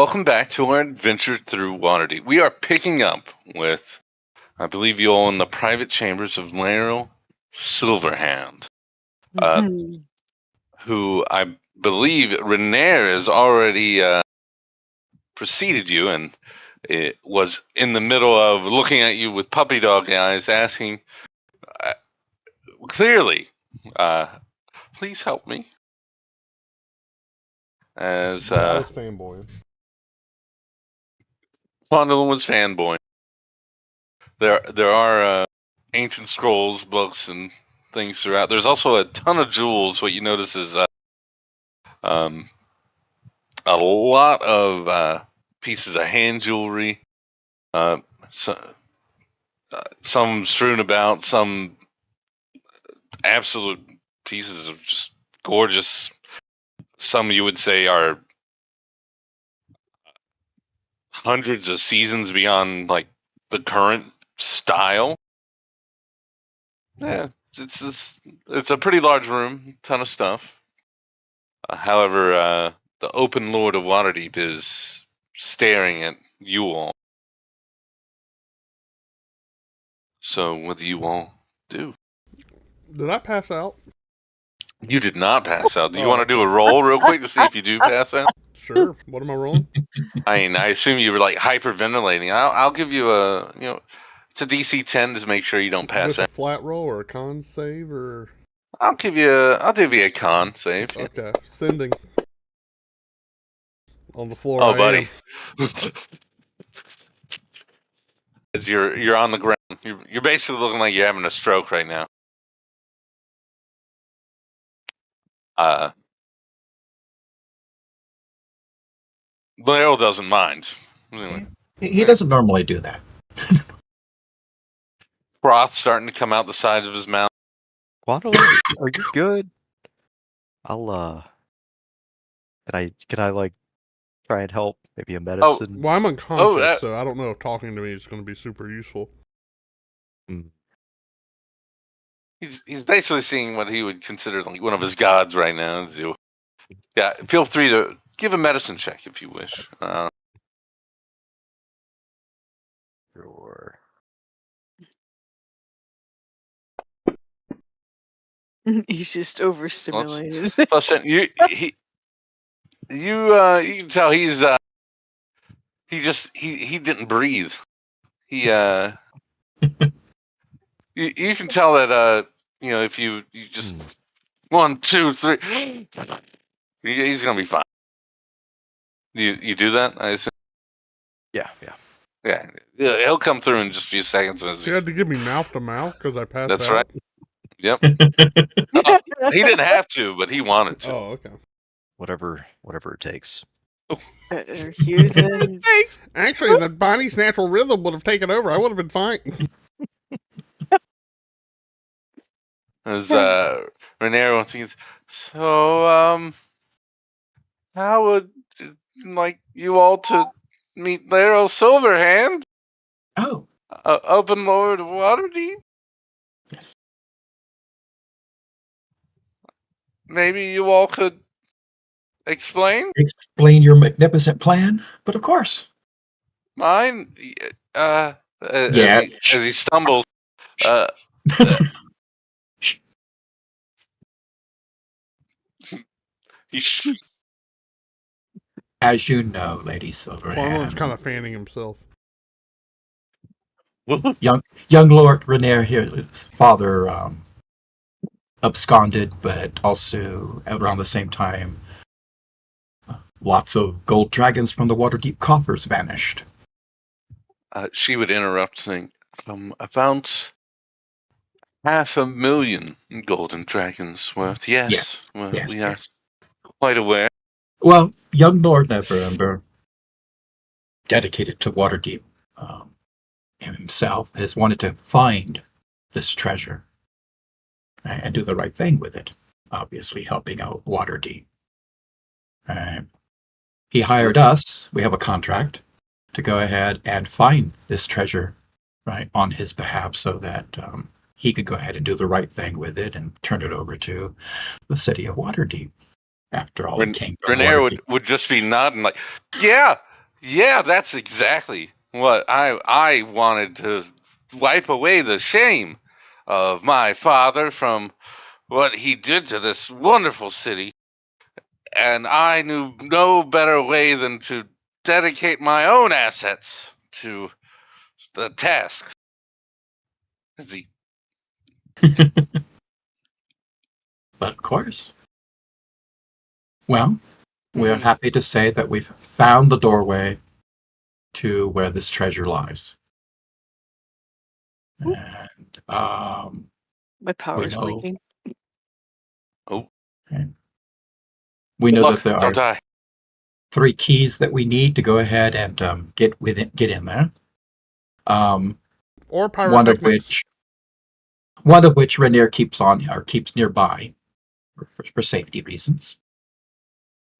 welcome back to our adventure through Waterdeep. We are picking up with, I believe you all in the private chambers of Laryl Silverhand, who I believe Renair has already preceded you and it was in the middle of looking at you with puppy dog eyes, asking, clearly, please help me. As I was fanboying. Fondlin was fanboying. There are ancient scrolls, books, and things throughout. There's also a ton of jewels. What you notice is a lot of pieces of hand jewelry. Some strewn about, some absolute pieces of just gorgeous. Some you would say are hundreds of seasons beyond like the current style. Yeah, it's a pretty large room, ton of stuff. However, the open Lord of Waterdeep is staring at you all. So what do you all do? Did I pass out? You did not pass out. Do you want to do a roll real quick to see if you do pass out? Sure. What am I rolling? I mean, I assume you were like hyperventilating. I'll give you it's a DC 10 to make sure you don't pass out. A flat roll or a con save or? I'll give you a con save. Yeah. Okay, sending. On the floor. Oh, buddy. You're on the ground. You're basically looking like you're having a stroke right now. Blair doesn't mind. Anyway. He doesn't normally do that. Froth starting to come out the sides of his mouth. Guadalupe, are you good? I'll can I like try and help? Maybe a medicine? Well, I'm unconscious, so I don't know if talking to me is going to be super useful. He's basically seeing what he would consider like one of his gods right now. So, yeah, feel free to give a medicine check if you wish. Sure. He's just overstimulated. Plus, you can tell he didn't breathe. You can tell that if you just 1, 2, 3, he's gonna be fine. You do that? I assume. Yeah. He'll come through in just a few seconds. You had to give me mouth to mouth because I passed out. That's right. Yep. He didn't have to, but he wanted to. Oh, okay. Whatever it takes. Actually, the body's natural rhythm would have taken over. I would have been fine. As Renair wants to, so how would like you all to meet Laryl Silverhand? Oh, Open Lord of Waterdeep. Yes. Maybe you all could explain your magnificent plan, but of course. Mine. As he stumbles. As you know, Lady Silverhand. Farmer's kind of fanning himself. young Lord Renair here, his father absconded, but also around the same time, lots of gold dragons from the Waterdeep coffers vanished. She would interrupt, saying, I found 500,000 golden dragons worth. Yes. Well, we are quite aware. Well, young Lord Neverember, dedicated to Waterdeep, himself has wanted to find this treasure and do the right thing with it, obviously helping out Waterdeep. He hired us, we have a contract, to go ahead and find this treasure on his behalf so that he could go ahead and do the right thing with it and turn it over to the city of Waterdeep. After all, Renair would just be nodding like, yeah, Yeah, that's exactly what I wanted to wipe away the shame of my father from what he did to this wonderful city. And I knew no better way than to dedicate my own assets to the task. The But of course. Well, we're Mhm. happy to say that we've found the doorway to where this treasure lies. And My we power's know blinking. oh, we good know luck. that there Don't are die. 3 keys that we need to go ahead and get in there. Or One of pyrotechnics. which Rainier keeps nearby for safety reasons.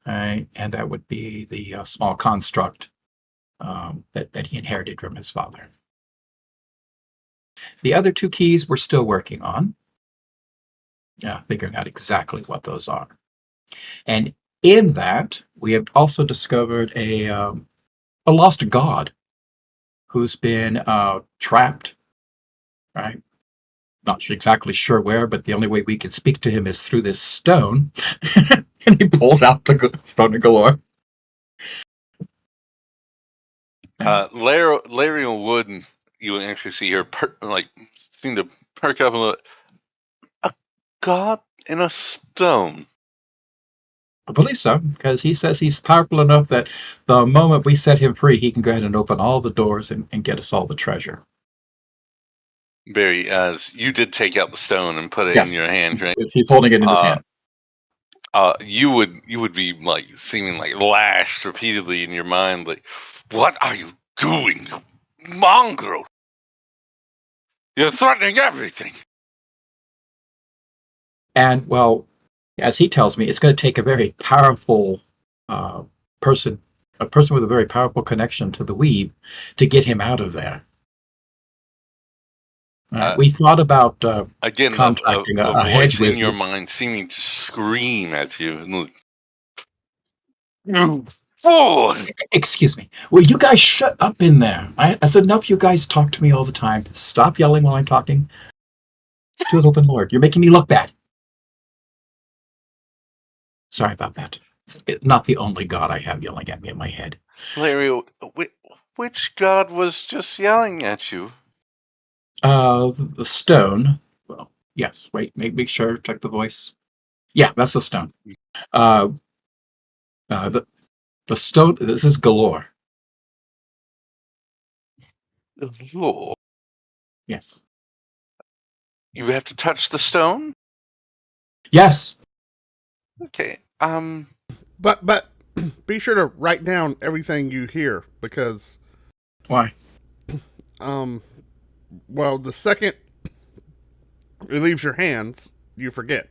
Right, and that would be the small construct that he inherited from his father. The other 2 keys we're still working on, figuring out exactly what those are. And in that, we have also discovered a lost god who's been trapped. Right, not exactly sure where, but the only way we can speak to him is through this stone. And he pulls out the stone of galore. Larry Wood, and you will actually see her seem to perk up a little. A god in a stone. I believe so, because he says he's powerful enough that the moment we set him free, he can go ahead and open all the doors and get us all the treasure. Barry, as you did take out the stone and put it Yes, in your hand, right? he's holding it in his hand. You would be like seeming like lashed repeatedly in your mind, like, what are you doing, you mongrel? You're threatening everything. And, well, as he tells me, it's going to take a very powerful person, a person with a very powerful connection to the weeb, to get him out of there. We thought about Again, contracting a a hedge voice in your wizard. mind seeming to scream at you. You fool! Excuse me. Will you guys shut up in there? That's enough. You guys talk to me all the time. Stop yelling while I'm talking. To an open Lord. You're making me look bad. Sorry about that. It's not the only god I have yelling at me in my head. Larry, which god was just yelling at you? The stone. Well, yes. Wait. Make sure. Check the voice. Yeah, that's the stone. The stone. This is galore. Lord. Yes. You have to touch the stone? Yes. Okay. But be sure to write down everything you hear because Why? well, the second it leaves your hands, you forget.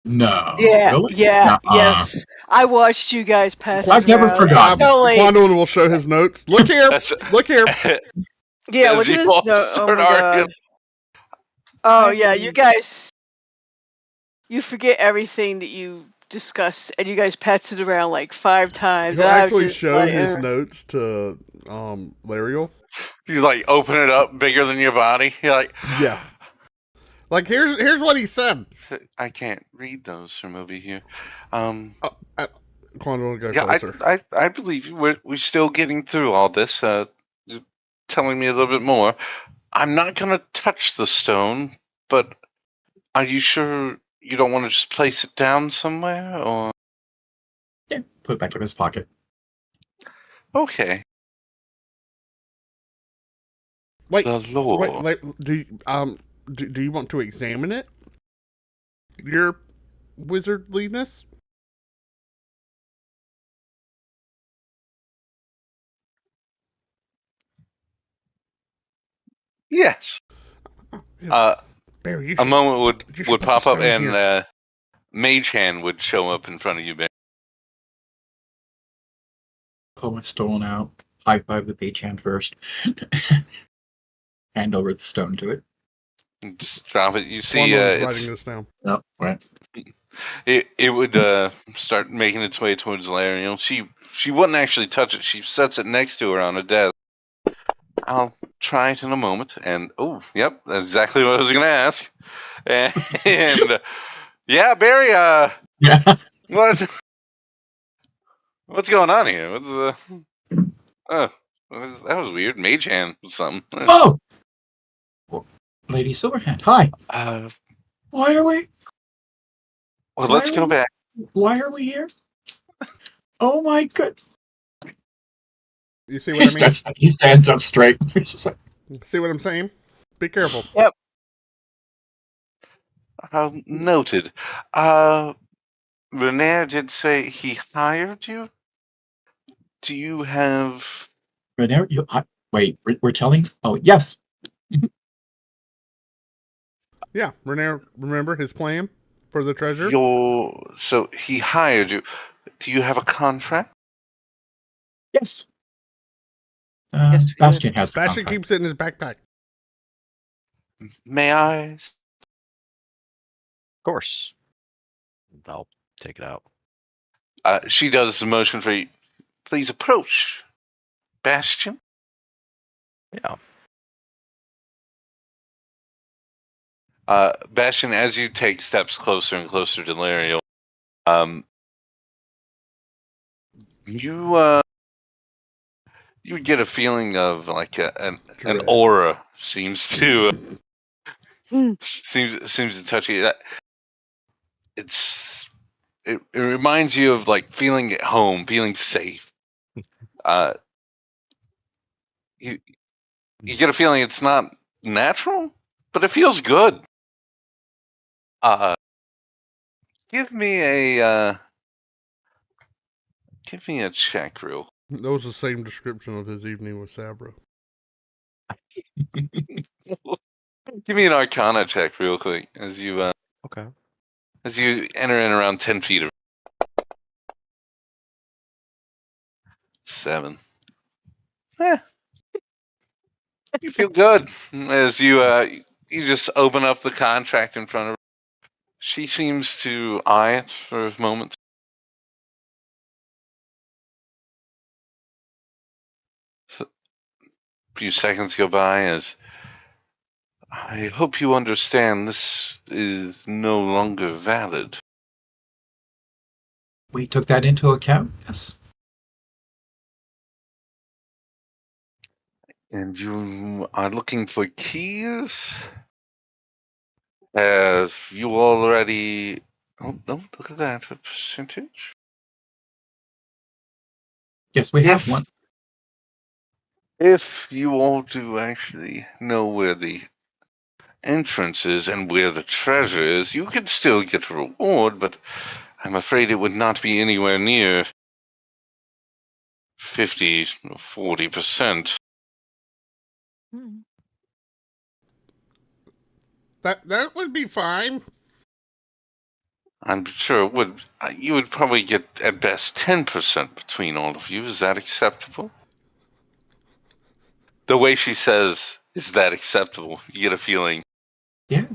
No. Yeah, Really? yeah, Nuh-uh. yes. I watched you guys pass I've it never around. forgotten. Totally. Quandon will show his notes. Look here. Look here. Yeah, As look you at all this note. Oh start my arguing. god. Oh yeah, you guys, you forget everything that you discuss, and you guys pass it around like 5 times. He'll And I was actually just show like, his notes to Lariel. You like open it up bigger than your body. You're like, Yeah. Like here's what he said. I can't read those from over here. Quandon will go Yeah, closer. I believe you. We're still getting through all this. You're telling me a little bit more. I'm not gonna touch the stone, but are you sure you don't want to just place it down somewhere, or Yeah. Put it back in his pocket. okay? Wait, The Lord. do you want to examine it? Your wizardliness? Yes. Barry, A moment you should would put pop the up, stone and here. Mage Hand would show up in front of you, Ben. Pull my stone out. High five the page hand first. Hand over the stone to it. Just drop it. You see, Quandon is writing it's this down. No, right. it would start making its way towards Lariel. She wouldn't actually touch it. She sets it next to her on a desk. I'll try it in a moment. And yep, that's exactly what I was going to ask. And yeah, Barry, Yeah. what's going on here? Uh, that was weird. Mage hand or something. Oh, well, Lady Silverhand. Hi. Uh, Why are we? well, Why let's are go we? back. Why are we here? Oh my god! You see what I mean? He stands up straight. He's just like, See what I'm saying? Be careful. Yep. Noted. Renair did say he hired you. Do you have Renier, wait. We're telling. Oh yes. Yeah, Renier, remember his plan for the treasure? so he hired you? Do you have a contract? Yes. Yes, we do. Bastion has the Bastion contract. keeps it in his backpack. May I? Of course. I'll take it out. She does the motion for you. Please approach, Bastion. Yeah. Bastion, as you take steps closer and closer to Lariel, you get a feeling of like an Dread. aura seems to Hmm. seems to touch you. It reminds you of like feeling at home, feeling safe. You get a feeling it's not natural, but it feels good. Give me a check, real. That was the same description of his evening with Sabra. Give me an Arcana check, real quick, as you Okay. enter in around 10 feet of 7. You feel good as you just open up the contract in front of her. She seems to eye it for a moment. So, a few seconds go by as I hope you understand this is no longer valid. We took that into account. Yes. And you are looking for keys? Have you already... Oh, no, look at that. A percentage? Yes, we have one. If you all do actually know where the entrance is and where the treasure is, you could still get a reward, but I'm afraid it would not be anywhere near 50 or 40%. Hmm. That would be fine. I'm sure it would. You would probably get at best 10% between all of you. Is that acceptable? The way she says, "Is that acceptable?" You get a feeling. Yeah.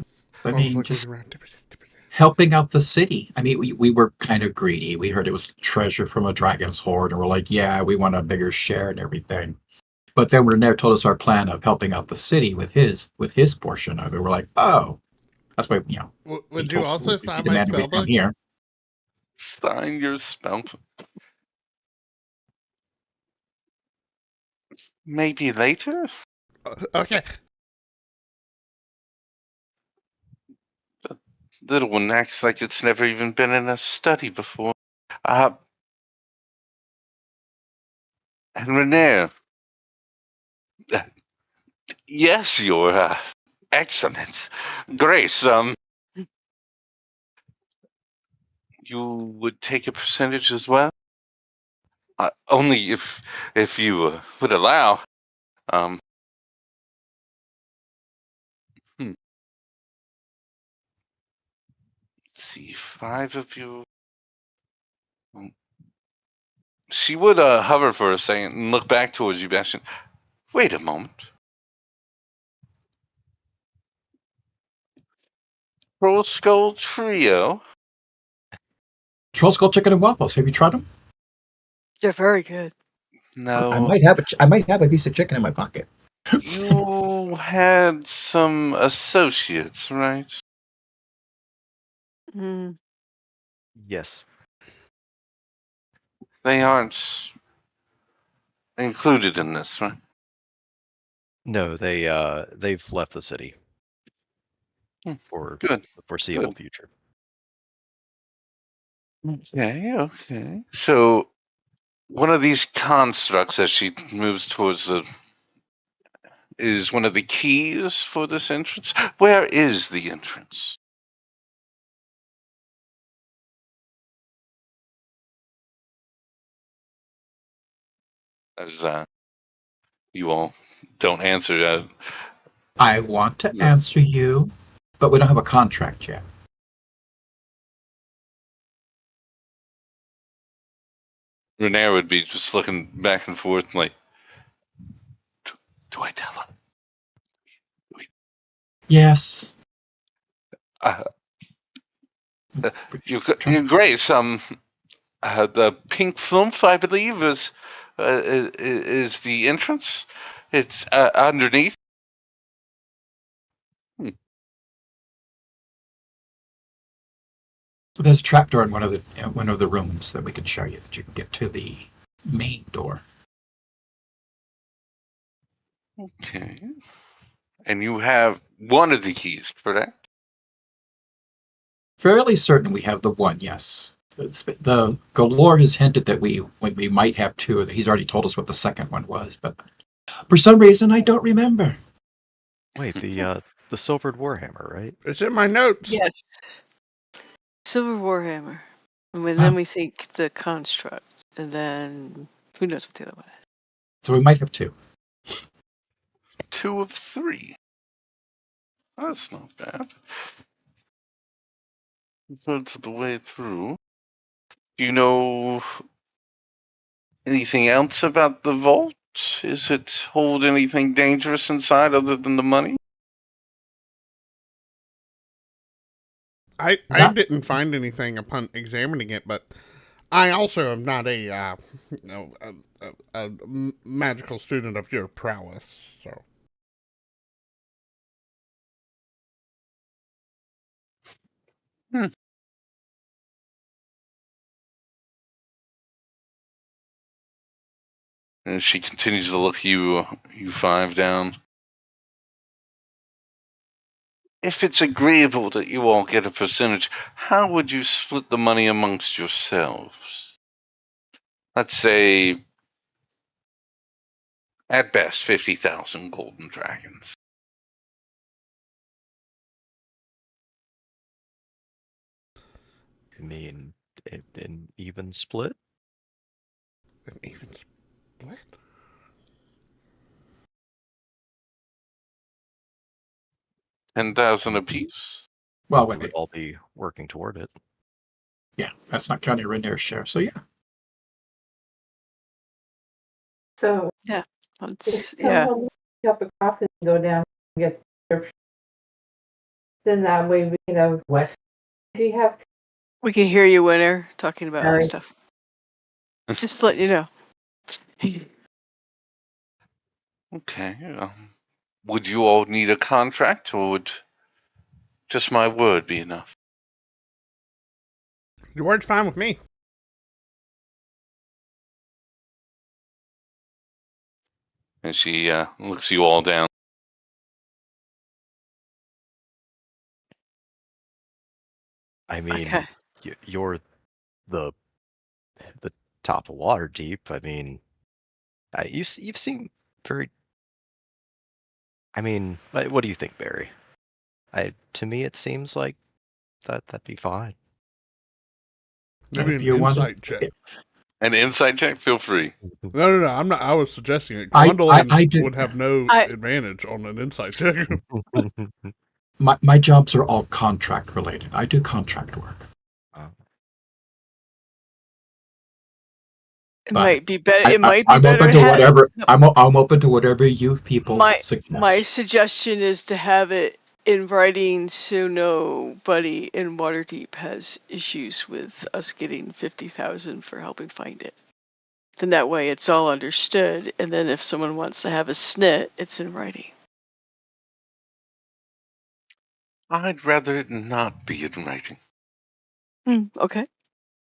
I was mean, like just looking around. helping out the city. I mean, we were kind of greedy. We heard it was treasure from a dragon's hoard, and we're like, yeah, we want a bigger share and everything. But then Renair told us our plan of helping out the city with his portion of it. We're like, oh, that's why he Would you told us also he sign my demanded we come spellbook? here. Sign your spell. Maybe later? Okay. Little one acts like it's never even been in a study before. And Renair. Yes, Your Excellence. Grace, you would take a percentage as well? Only if you would allow. Um, hmm. Let's see, 5 of you. She would hover for a second and look back towards you, Bastion. Wait a moment. Troll Skull Trio? Troll skull chicken and waffles. Have you tried them? They're very good. No, I might have a piece of chicken in my pocket. you had some associates, right? Mm. Yes. They aren't included in this, right? No, they've left the city for Good. the foreseeable Good. future. Okay. So one of these constructs, as she moves towards is one of the keys for this entrance. Where is the entrance? As you all don't answer. I want to Yeah. answer you, but we don't have a contract yet. Renair would be just looking back and forth like, do I tell her? Yes. Uh, Your Grace, the pink flumph, I believe, is the entrance. It's underneath. There's a trapdoor in one of the rooms that we can show you that you can get to the main door. Okay. And you have one of the keys, correct? Fairly certain we have the one, yes. The Galore has hinted that we might have two. That he's already told us what the second one was, but for some reason I don't remember. Wait, the silvered warhammer, right? It's in my notes. Yes. Silver Warhammer. And then we think the construct. And then who knows what the other one is. So we might have two. 2 of 3. That's not bad. Thirds of the way through. Do you know anything else about the vault? Is it hold anything dangerous inside other than the money? I Not- didn't find anything upon examining it, but I also am not a magical student of your prowess. So And she continues to look you 5 down. If it's agreeable that you all get a percentage, how would you split the money amongst yourselves? Let's say, at best, 50,000 golden dragons. I mean, an even split? an even split. 10,000 apiece. Well, We wait, would all be working toward it. yeah, that's not counting Renair's share. So yeah, So Let's, if someone cup of coffee and go down and get prescription, then that way we can have West. If you have we can hear you, Winter, talking about Sorry. stuff. Just to let you know. Okay. Would you all need a contract, or would just my word be enough? Your word's fine with me. And she looks you all down. I mean, Okay. you're the top of Waterdeep. I mean, you've seen very. I mean, what do you think, Barry? To me, it seems like that'd be fine. Maybe if an you want insight check. An insight check, feel free. No, I'm not. I was suggesting it. I Gwendolyn do- would have no advantage on an insight check. my jobs are all contract related. I do contract work. It might be better. It might be I'm better open to to have whatever. I'm open to whatever you people suggest. My suggestion is to have it in writing so nobody in Waterdeep has issues with us getting 50,000 for helping find it. Then that way it's all understood, and then if someone wants to have a snit, it's in writing. I'd rather it not be in writing. Okay.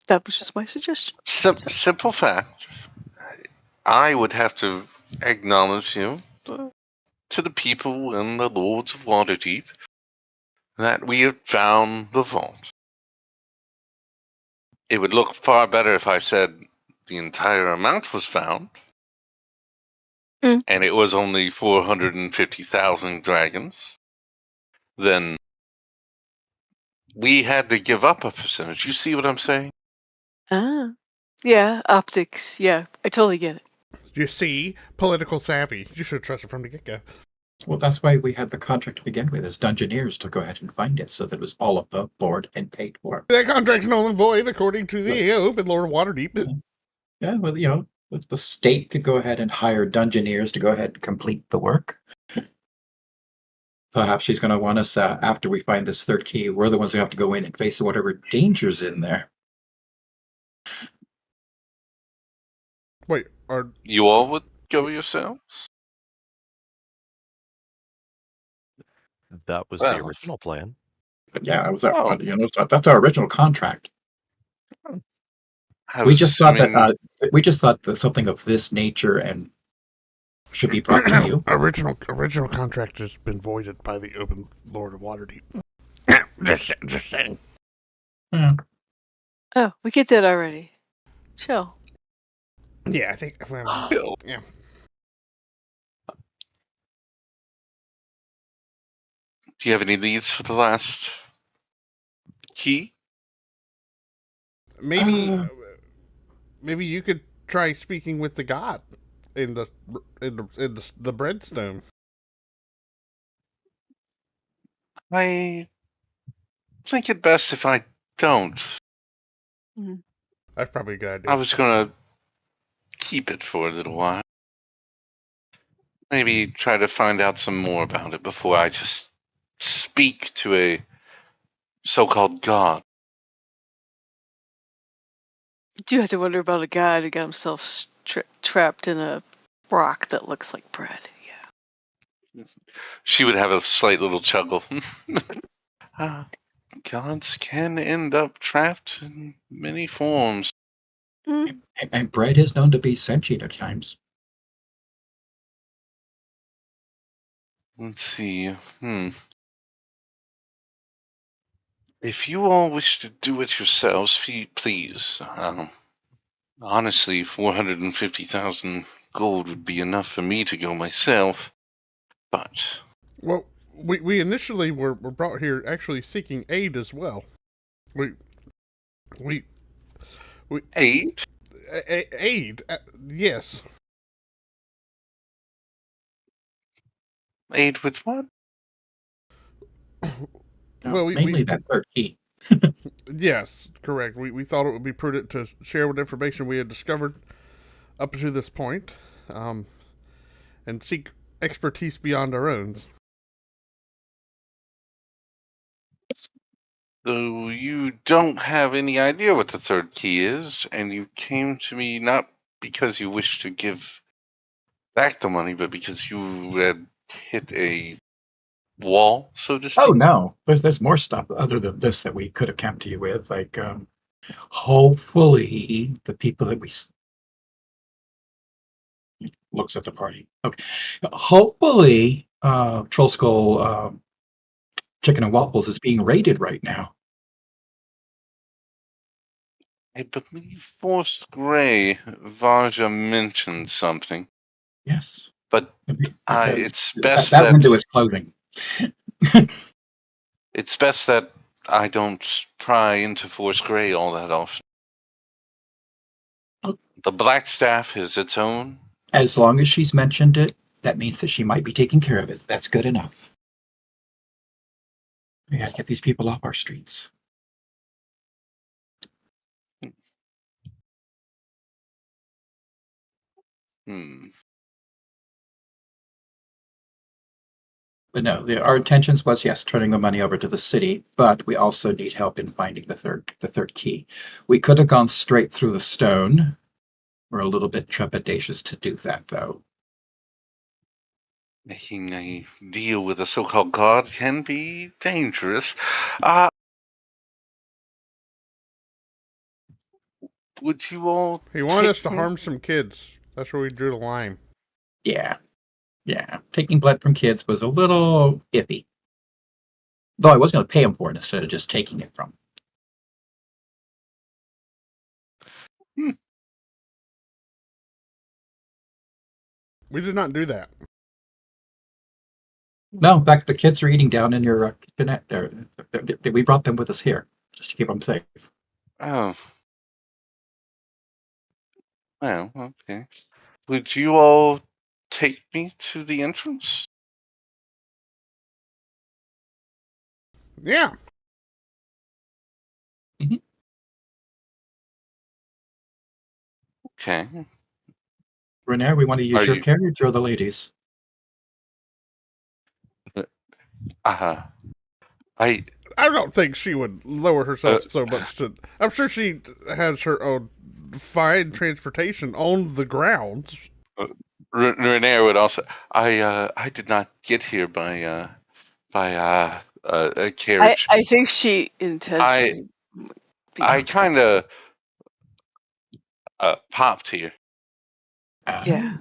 That was just my suggestion. Simple fact. I would have to acknowledge to the people and the lords of Waterdeep that we have found the vault. It would look far better if I said the entire amount was found, and it was only 450,000 dragons. Then we had to give up a percentage. You see what I'm saying? Ah. Yeah, optics. Yeah, I totally get it. You see, political savvy. You should have trusted from the get-go. Well, that's why we had the contract to begin with, as Dungeoneers to go ahead and find it, so that it was all above board and paid for. That contract's null and void according to the open Lord of Waterdeep. Yeah, well, the state could go ahead and hire Dungeoneers to go ahead and complete the work. Perhaps she's going to want us, after we find this third key, we're the ones who have to go in and face whatever danger's in there. Wait, are You all would go yourselves? That was the original plan. But yeah, Oh. that's our original contract. I We was just thought assuming- that something of this nature and should be brought to you. original contract has been voided by the open Lord of Waterdeep. just saying. Yeah. Oh, we get that already. Chill. Yeah, I think. Yeah. Do you have any leads for the last key? Maybe you could try speaking with the god in the breadstone. I think it best if I don't. That's probably a good idea. I was gonna keep it for a little while. Maybe try to find out some more about it before I just speak to a so-called god. You do have to wonder about a guy who got himself trapped in a rock that looks like bread. Yeah. She would have a slight little chuckle. Gods can end up trapped in many forms. And bread is known to be sentient at times. Let's see. If you all wish to do it yourselves, please. Honestly, 450,000 gold would be enough for me to go myself. But Well, we initially were brought here actually seeking aid as well. We aid? Aid, yes. Aid with what? Well, mainly that third key. Yes, correct. We thought it would be prudent to share what information we had discovered up to this point, and seek expertise beyond our own. So you don't have any idea what the third key is, and you came to me not because you wish to give back the money, but because you had hit a wall, so to speak. Oh no, there's more stuff other than this that we could have come to you with. Like, hopefully, the people that we looks at the party. Okay, hopefully, Troll Skull Chicken and Waffles is being raided right now. I believe Forced Grey Varja mentioned something. Yes, but because it's best that window is closing. It's best that I don't pry into Force Grey all that often. The Black Staff is its own. As long as she's mentioned it, that means that she might be taking care of it. That's good enough. We gotta get these people off our streets. But no, our intentions was, yes, turning the money over to the city, but we also need help in finding the third key. We could have gone straight through the stone. We're a little bit trepidatious to do that, though. Making a deal with a so-called god can be dangerous. Would you all He wanted us take to me? harm some kids. That's where we drew the line. Yeah. Taking blood from kids was a little iffy. Though I was going to pay him for it instead of just taking it from him. We did not do that. No, in fact, the kids are eating down in your kitchenette. We brought them with us here just to keep them safe. Oh. Well, okay. Would you all take me to the entrance? Yeah. Okay. Renee, we want to use Are your you? carriage or the ladies? I I don't think she would lower herself so much to. I'm sure she has her own fine transportation on the grounds. Renee would also. I did not get here by a carriage. I think she intentionally. I kind of popped here. Yeah.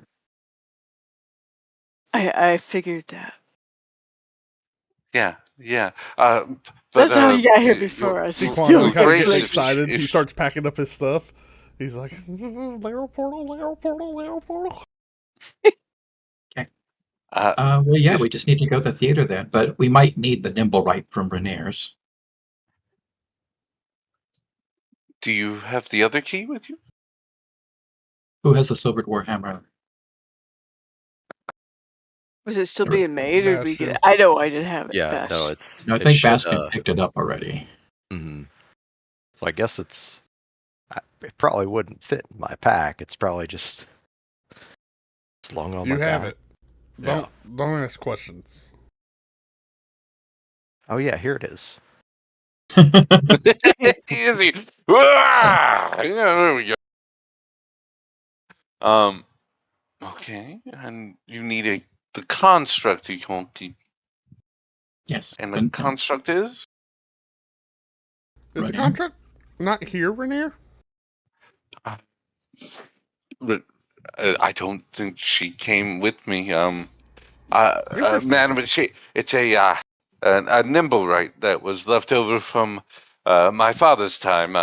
I figured that. Yeah. But That's how you got here y- before your us. Sequano kind of gets gracious, excited. He if starts packing up his stuff. He's like, layer portal, layer portal, layer portal. Well, yeah, if we just need to go to the theater then, but we might need the nimble right from Renee's. do you have the other key with you? Who has the silvered warhammer? Was it still being made, or did we get it? Bastion. I know I didn't have it. Yeah, Bash. no, it's. No, I it think should, Bastion picked it up already. So I guess it probably wouldn't fit in my pack. It's probably just slung on You my have back. it. Don't ask questions. Oh yeah, here it is. Easy. Yeah, there we go. Okay, and you need the construct you can't keep, Yes. and the construct is. Is the Renee? contract not here, Rainier? But I don't think she came with me. Interesting. Madam, it's a nimble right that was left over from my father's time.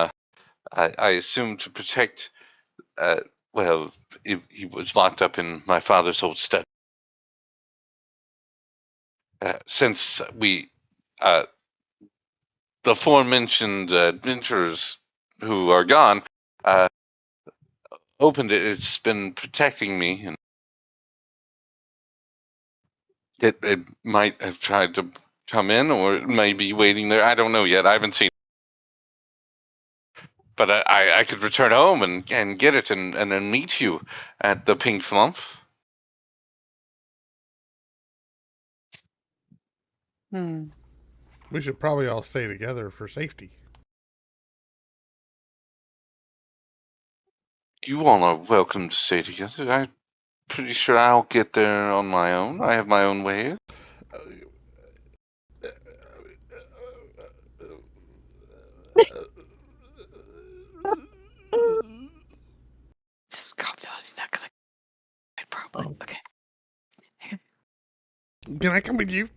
I assume to protect. Well, he was locked up in my father's old study. Since the aforementioned adventurers who are gone, opened it. It's been protecting me, and it might have tried to come in, or it may be waiting there. I don't know yet. I haven't seen it. But I could return home and get it and then meet you at the Pink Flump. We should probably all stay together for safety. You all are welcome to stay together. I'm pretty sure I'll get there on my own. I have my own way. Just calm down. You're not gonna. Probably. Okay. Can I come with you?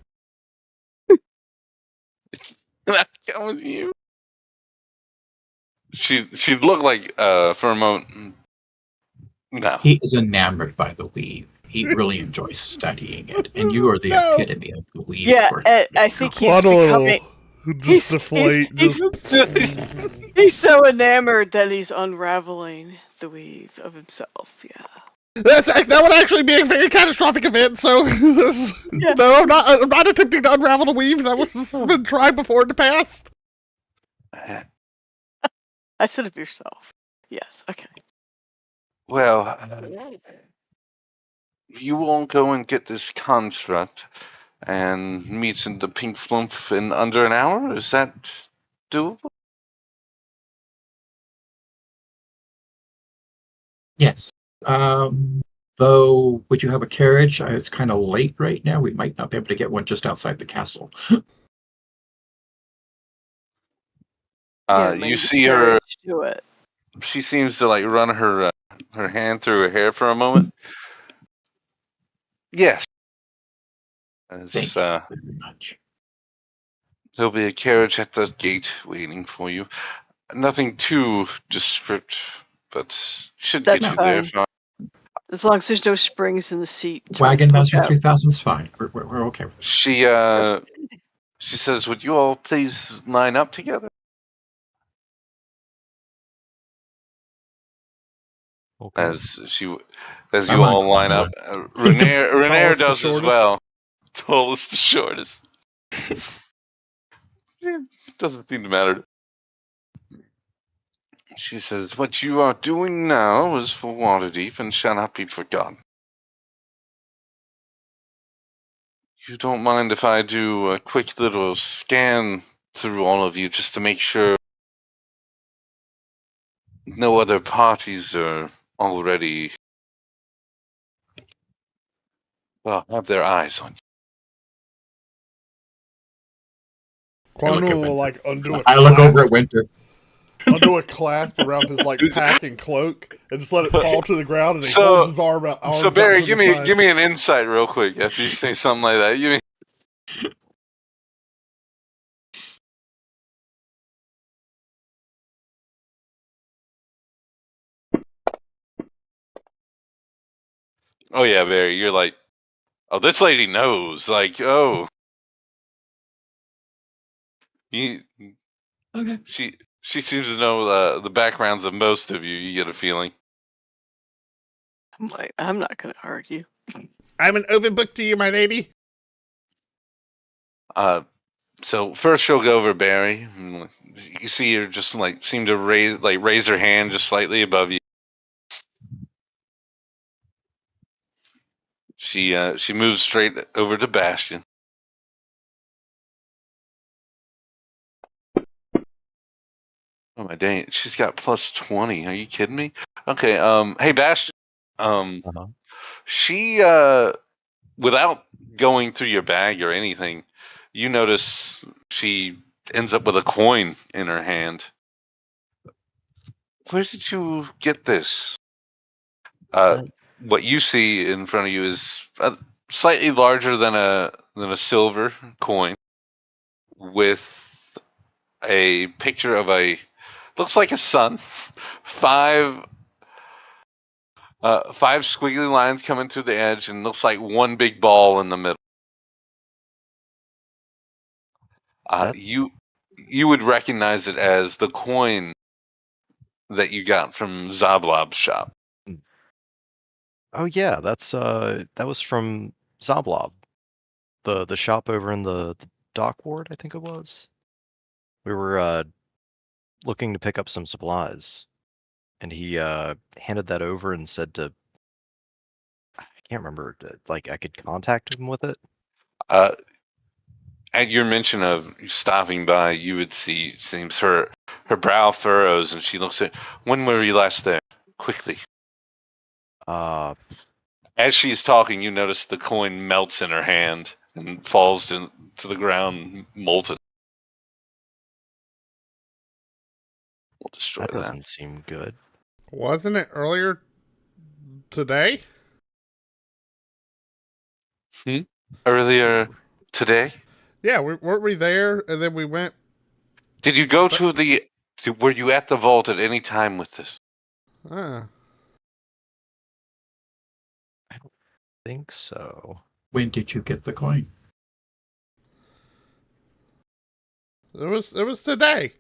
Can I come with you? She looked like for a moment. No. He is enamored by the weave. He really enjoys studying it, and you are the No. epitome of the weave. Yeah, I think he's becoming. Just deflate. He's so enamored that he's unraveling the weave of himself. Yeah. That would actually be a very catastrophic event. So Yeah. no, I'm not attempting to unravel the weave. That was been tried before in the past. I said of yourself. Yes. Okay. Well, you won't go and get this construct, and meets in the Pink Flump in under an hour. Is that doable? Yes. Though, would you have a carriage? It's kind of late right now. We might not be able to get one just outside the castle. Yeah, You maybe the see her. carriage do it. She seems to like run her her hand through her hair for a moment. Yes. Thank you very much. There'll be a carriage at the gate waiting for you. Nothing too descriptive, but should That's get you there fine. if not. As long as there's no springs in the seat. to Wagon poke Master out. 3000 is fine. We're okay with that. She says, "Would you all please line up together?" Okay. As you I'm on all line up, Renair Tallest to does as shortest? well. Tallest to shortest. Doesn't seem to matter. She says, "What you are doing now is for Waterdeep and shall not be forgotten. You don't mind if I do a quick little scan through all of you just to make sure no other parties are already, well, have their eyes on you." I look Quantum at will Winter. like undo a I look over at clasp, Winter. undo a clasp around his like pack and cloak, and just let it fall to the ground, and he So- holds his arms So out Barry, to give the me side. an insight real quick after you say something like that. Oh yeah, Barry, you're like, oh, this lady knows. Like, oh, you, Okay. she seems to know the backgrounds of most of you. You get a feeling. I'm not going to argue. I'm an open book to you, my lady. So first she'll go over Barry. And you see her just like seem to raise her hand just slightly above you. She moves straight over to Bastion. Oh my dang! She's got plus 20. Are you kidding me? Okay. Hey Bastion. Uh-huh. She without going through your bag or anything, you notice she ends up with a coin in her hand. Where did you get this? What you see in front of you is slightly larger than a silver coin with a picture of a looks like a sun. Five five squiggly lines coming through the edge, and looks like one big ball in the middle. That- You would recognize it as the coin that you got from Zablob's shop. Oh yeah, that was from Zoblob, the shop over in the dock ward, I think it was. We were looking to pick up some supplies, and he handed that over and said to, I can't remember, like I could contact him with it. At your mention of stopping by, you would see seems her brow furrows, and she looks at. When were you last there? Quickly. Uh, As she's talking, you notice the coin melts in her hand and falls to the ground, molten. We'll destroy that that. doesn't seem good. Wasn't it earlier today? Earlier today, Yeah, weren't we there? And then we went. did you go to the? Were you at the vault at any time with this? Ah, I don't think so. When did you get the coin? it was today.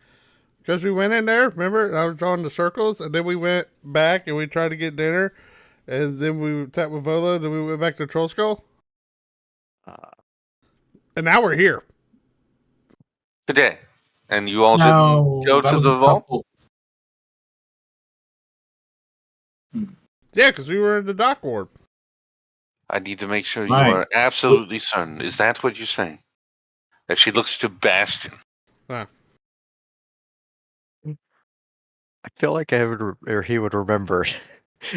Because we went in there, remember? And I was drawing the circles, and then we went back and we tried to get dinner, and then we sat with Vola, and then we went back to Troll Skull. And now we're here. Today, and you all No, didn't go that to was the a vault. couple. Yeah, because we were in the dock ward. I need to make sure you Right. are absolutely certain. Is that what you're saying? That she looks to Bastion. Ah, I feel like he would remember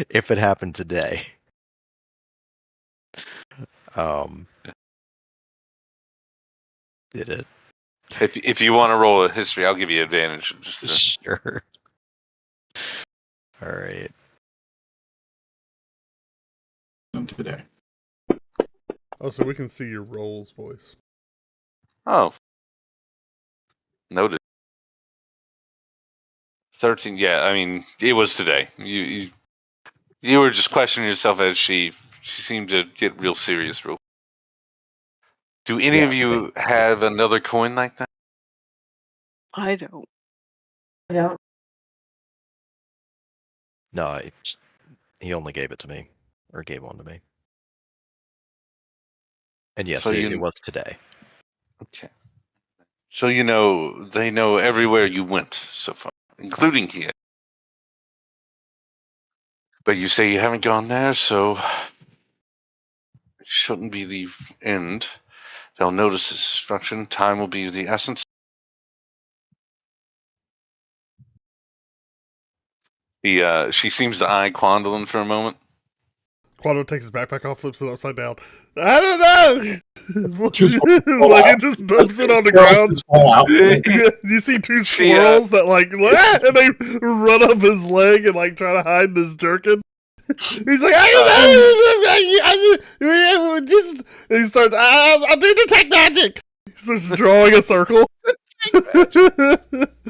if it happened today. Did it? If you want to roll a history, I'll give you advantage. Just Sure. All right. Today. oh, so we can see your rolls voice. oh, noted. 13. Yeah, I mean, it was today. You were just questioning yourself as she seemed to get real serious. Do any of you have another coin like that? I don't. I don't. No, he only gave it to me, or gave one to me. And yes, So it was today. Okay. So they know everywhere you went so far, including here. But you say you haven't gone there, so it shouldn't be the end. They'll notice this destruction. Time will be the essence. She seems to eye Quandolin for a moment. Quando takes his backpack off, flips it upside down. I don't know. Just like it just dumps it on the ground. Just fall out. You see two squirrels that like, and they run up his leg and like try to hide in his jerkin. He's like, I don't know. Just he starts. I do detect magic. He starts drawing a circle.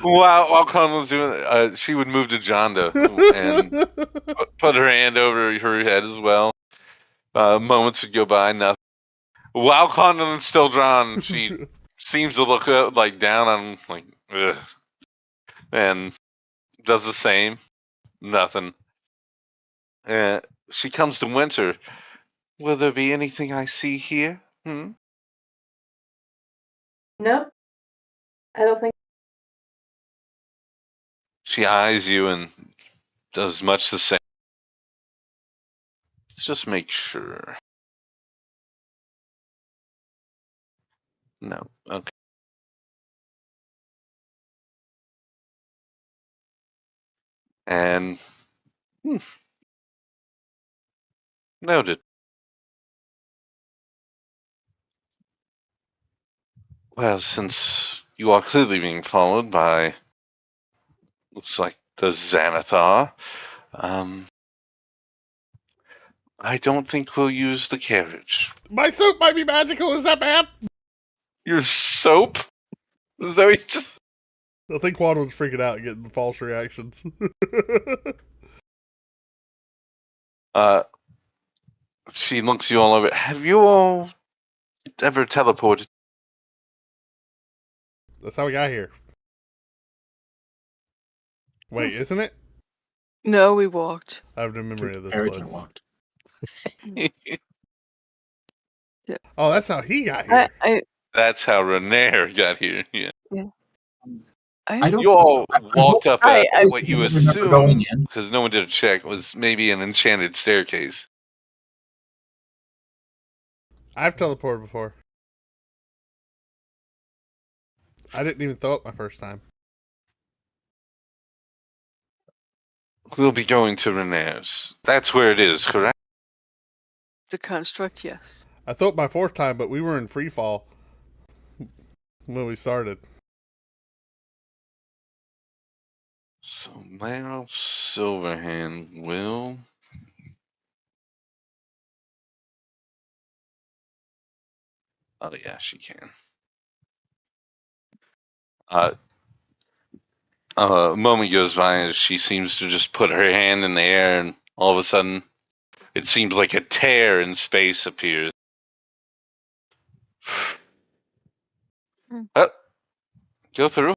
While Quandolin was doing it, she would move to Jonda and put her hand over her head as well. Moments would go by, nothing. While Quandolin's still drawn, she seems to look up, like down on like, ugh, and does the same. Nothing. She comes to Winter. Will there be anything I see here? No, I don't think. She eyes you and does much the same. Let's just make sure. No. Okay. And noted. Well, since you are clearly being followed by, looks like the Xanathar, I don't think we'll use the carriage. My soap might be magical. Is that bad? Your soap? Is that what you just... I think Quando's freaking out and getting false reactions. She looks you all over. Have you all ever teleported? That's how we got here. Wait, isn't it? No, we walked. I have no memory of this Carriage place. and walked. Oh, that's how he got here. That's how Renair got here. Yeah. I don't. You all walked up I what you remember going assume, in. because no one did a check, was maybe an enchanted staircase. I've teleported before. I didn't even throw it my first time. We'll be going to Renair's. That's where it is, correct? The construct, yes. I threw it my fourth time, but we were in free fall when we started. So now Silverhand will... Oh yeah, she can. A moment goes by as she seems to just put her hand in the air, and all of a sudden, it seems like a tear in space appears. Go through.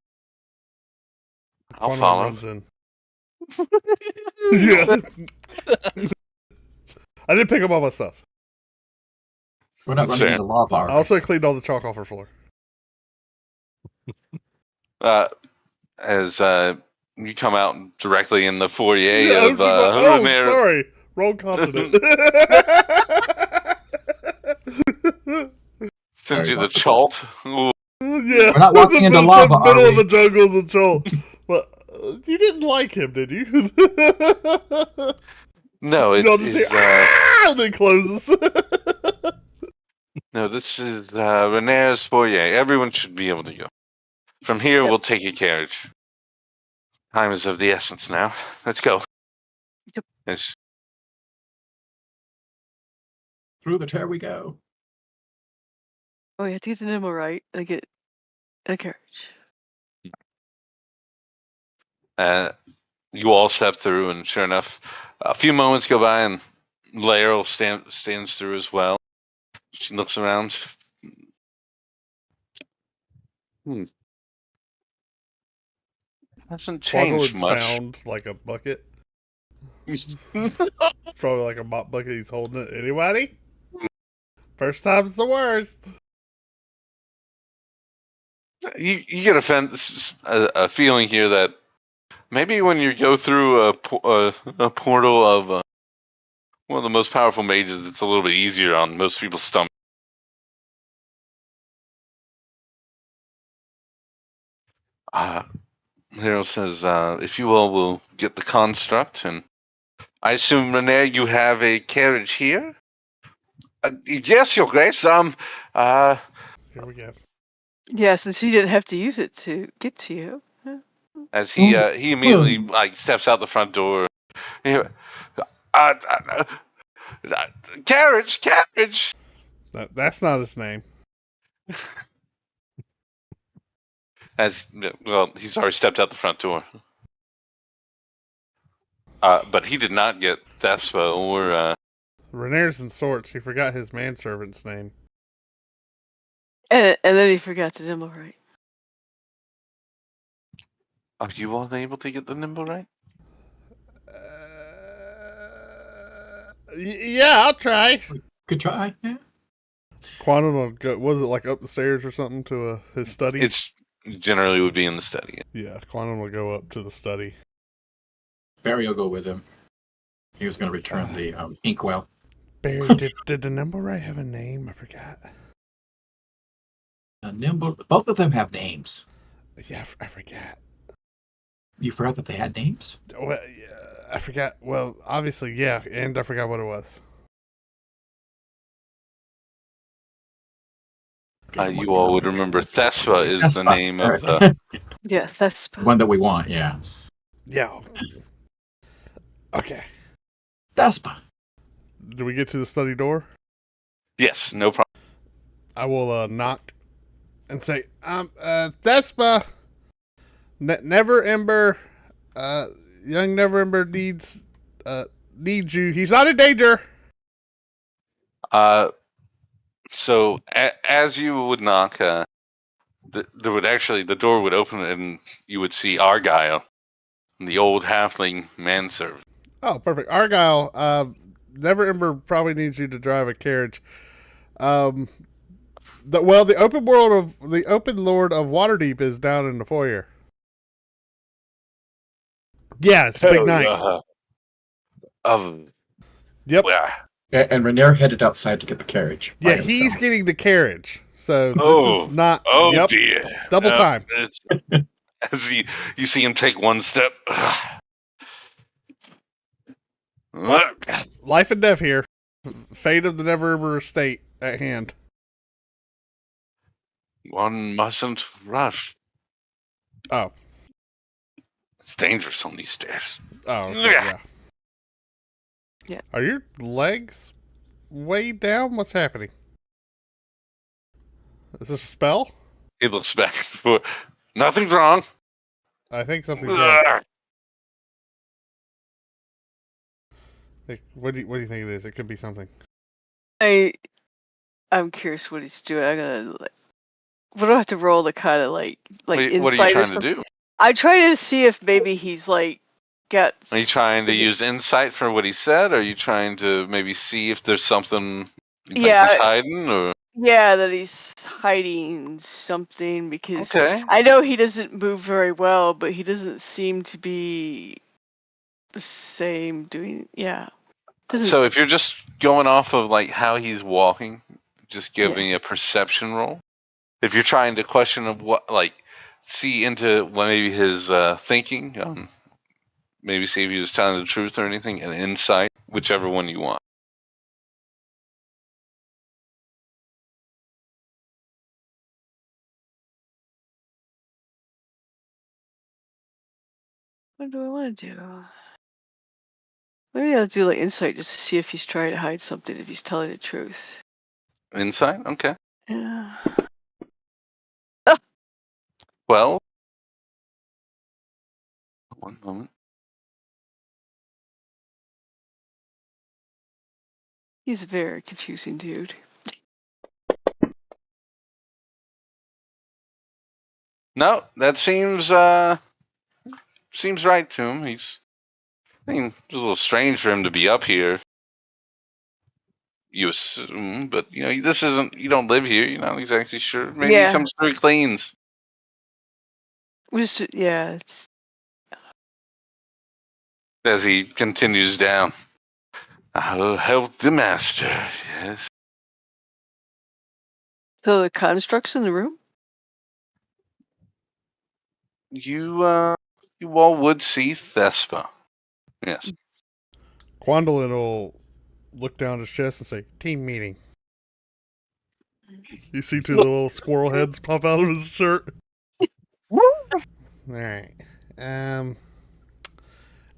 I'll Quando follow. runs in. Yeah. I didn't pick up all my stuff. We're not That's running fair. into lava. I also cleaned all the chalk off her floor. As you come out directly in the foyer Yeah, I'm of just like, oh, Renair. sorry. Wrong continent. Send Very you the possible. chalt. Ooh. Yeah, We're not walking into lava, are middle of we? the jungles and Joel. Well, you didn't like him, did you? No, Y'all it just hear is. ah, and it closes. No, this is Renair's foyer. Everyone should be able to go. From here, Yep. we'll take a carriage. Time is of the essence now. Let's go. Yep. Yes. Through the tear we go. Oh, you have to get the nimble right and get in a carriage. You all step through, and sure enough, a few moments go by, and Laeral stands through as well. She looks around. Hasn't changed Quandle's much. found like a bucket. It's probably like a mop bucket. He's holding it. Anybody? First time's the worst. You get a feeling here that maybe when you go through a portal of one of the most powerful mages, it's a little bit easier on most people's stomach. Hero says, if you all will get the construct, and I assume, Renee, you have a carriage here? Yes, Your Grace. Here we go. Yeah, since he didn't have to use it to get to you. As he immediately steps out the front door. Carriage. That's not his name. He's already stepped out the front door. But he did not get Thespa or. Renair's in sorts. He forgot his manservant's name. And then he forgot the nimble right. Are you all able to get the nimble right? Yeah, I'll try. Good try. Yeah. Quantum will go. Was it like up the stairs or something to his study? It's generally would be in the study. Yeah, Quantum will go up to the study. Barry will go with him. He was going to return the inkwell. Barry, did the Nimblewright have a name? I forgot. Nimble. Both of them have names. Yeah, I forgot. You forgot that they had names? Well, yeah, I forgot. Well, obviously, yeah, and I forgot what it was. You all would remember Thespa is the Thespa, name right. of the. Yeah, that's One that we want, yeah. Yeah. Okay. Thespa. Do we get to the study door? Yes, no problem. I will knock and say, Thespa, Never Ember, young Never Ember needs you. He's not in danger. So as you would knock, the door would open and you would see Argyle, the old halfling manservant. Oh, perfect. Argyle, Never Ember probably needs you to drive a carriage. The open lord of Waterdeep is down in the foyer. Yeah, it's a big night. Yep. And Renair headed outside to get the carriage. Yeah, he's getting the carriage. So this is not. Oh yep, dear! double time. As you see him take one step. Life and death here. Fate of the Never Ember estate at hand. One mustn't rush. Oh. It's dangerous on these stairs. Oh, okay, yeah. Are your legs way down? What's happening? Is this a spell? He looks back for nothing's wrong. I think something's wrong. Like, what do you think it is? It could be something. I'm curious what he's doing. I'm gonna what do I have to roll to kind of like What are you insight trying to do? I try to see if maybe he's like got. Are you trying to use insight for what he said? Or are you trying to maybe see if there's something he's hiding? Or yeah, that he's hiding something because okay. I know he doesn't move very well, but he doesn't seem to be the same doing. Yeah. So if you're just going off of like how he's walking, just give Yeah. me a perception roll. If you're trying to question of what, like, see into what maybe his thinking, maybe see if he was telling the truth or anything, an insight, whichever one you want. What do I want to do? Maybe I'll do like insight just to see if he's trying to hide something, if he's telling the truth. Insight? Okay. Yeah. Well, one moment. He's a very confusing dude. No, that seems right to him. I mean, it's a little strange for him to be up here. You assume, but this isn't. You don't live here. You're not exactly sure. Maybe he Yeah. comes through cleans Yeah. It's, as he continues down. I'll help the master. Yes. so the constructs in the room? You all would see Thespa. Yes. Quandolin will look down his chest and say, "Team meeting." You see two little squirrel heads pop out of his shirt. Alright.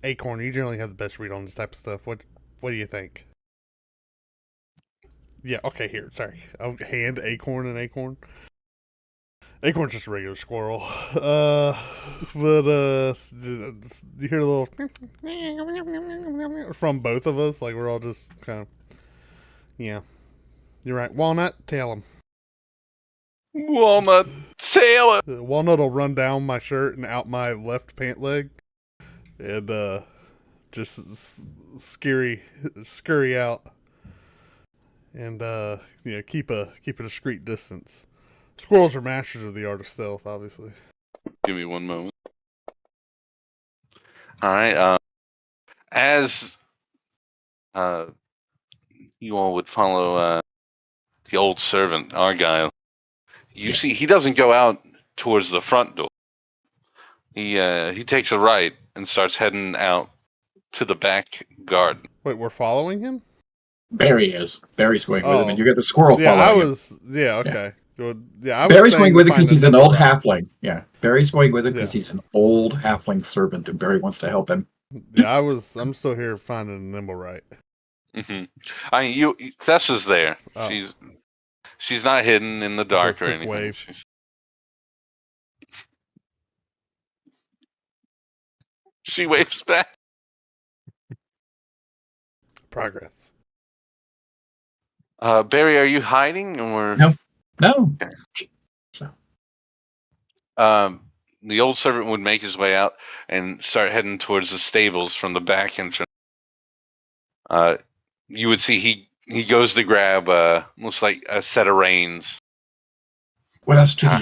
Acorn, you generally have the best read on this type of stuff. What do you think? Yeah, okay, here, sorry. I'll hand Acorn an acorn. Acorn's just a regular squirrel. But you hear a little from both of us, like we're all just kind of, yeah. You're right. Walnut, tail him. Walnut sailor. Walnut will run down my shirt and out my left pant leg, and just scurry out, and keep a discreet distance. Squirrels are masters of the art of stealth, obviously. Give me one moment. All right. As you all would follow the old servant Argyle, you see he doesn't go out towards the front door. He takes a right and starts heading out to the back garden. Wait, we're following him? Barry is. Barry's going with him, Oh. and you got the squirrel Yeah, following him. okay. I was Barry's saying going to with it find because the he's an nimble old rat. halfling. Yeah, Barry's going with it because Yeah. he's an old halfling servant, and Barry wants to help him. Yeah, I'm still here finding a nimble rat. Mm-hmm. I mean, Thessa's there. Oh. She's not hidden in the dark or quick anything. wave. She waves back. Progress. Barry, are you hiding or No. Okay. So the old servant would make his way out and start heading towards the stables from the back entrance. You would see he goes to grab looks like a set of reins. what else do you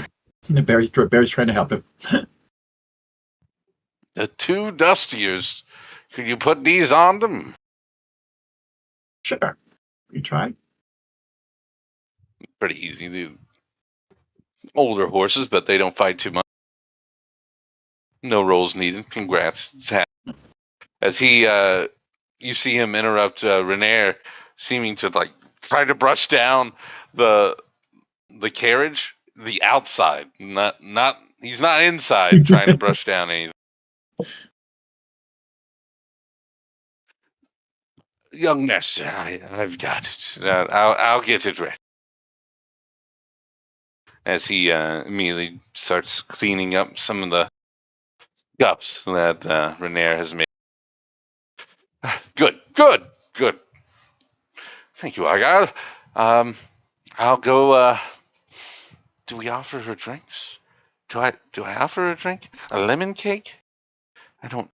need? Barry's trying to help him. The two dustiers. Could you put these on them? Sure. You try. Pretty easy. The older horses, but they don't fight too much. No rolls needed. Congrats. It's happened. As you see him interrupt Renair, seeming to like try to brush down the carriage, the outside, not he's not inside trying to brush down anything. Young master, I've got it. I'll get it ready. As he immediately starts cleaning up some of the scuffs that Renair has made. Good. Thank you, Argyle. I'll go. Do we offer her drinks? Do I offer her a drink? A lemon cake? I don't.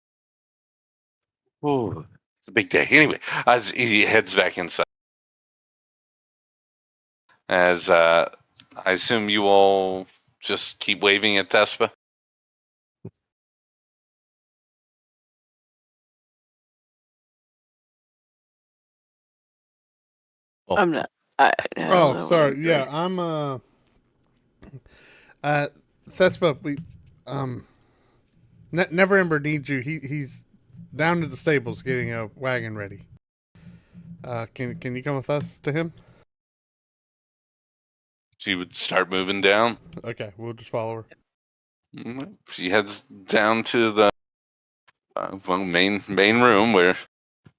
Oh, it's a big day. Anyway, as he heads back inside, as I assume you all just keep waving at Thespa. Well, I'm not. I don't Oh, know what sorry. I'm Yeah, doing. I'm Thespa, we Neverember needs you. He's down to the stables getting a wagon ready. Can you come with us to him? She would start moving down. Okay, we'll just follow her. She heads down to the main room where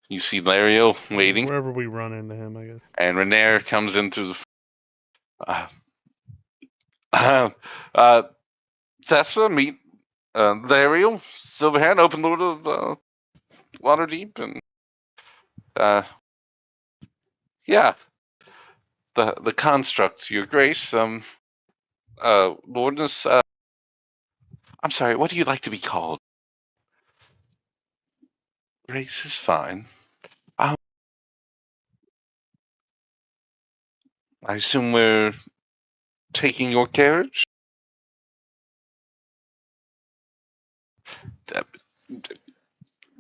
you see Lario waiting, Wherever we run into him, I guess. and Renair comes into the. Uh, uh, Thessa, meet Lario, Silverhand, Open Lord of Waterdeep, and yeah, the construct, Your Grace, Lordness. I'm sorry. What do you like to be called? Grace is fine. Um, I assume we're taking your carriage. Uh,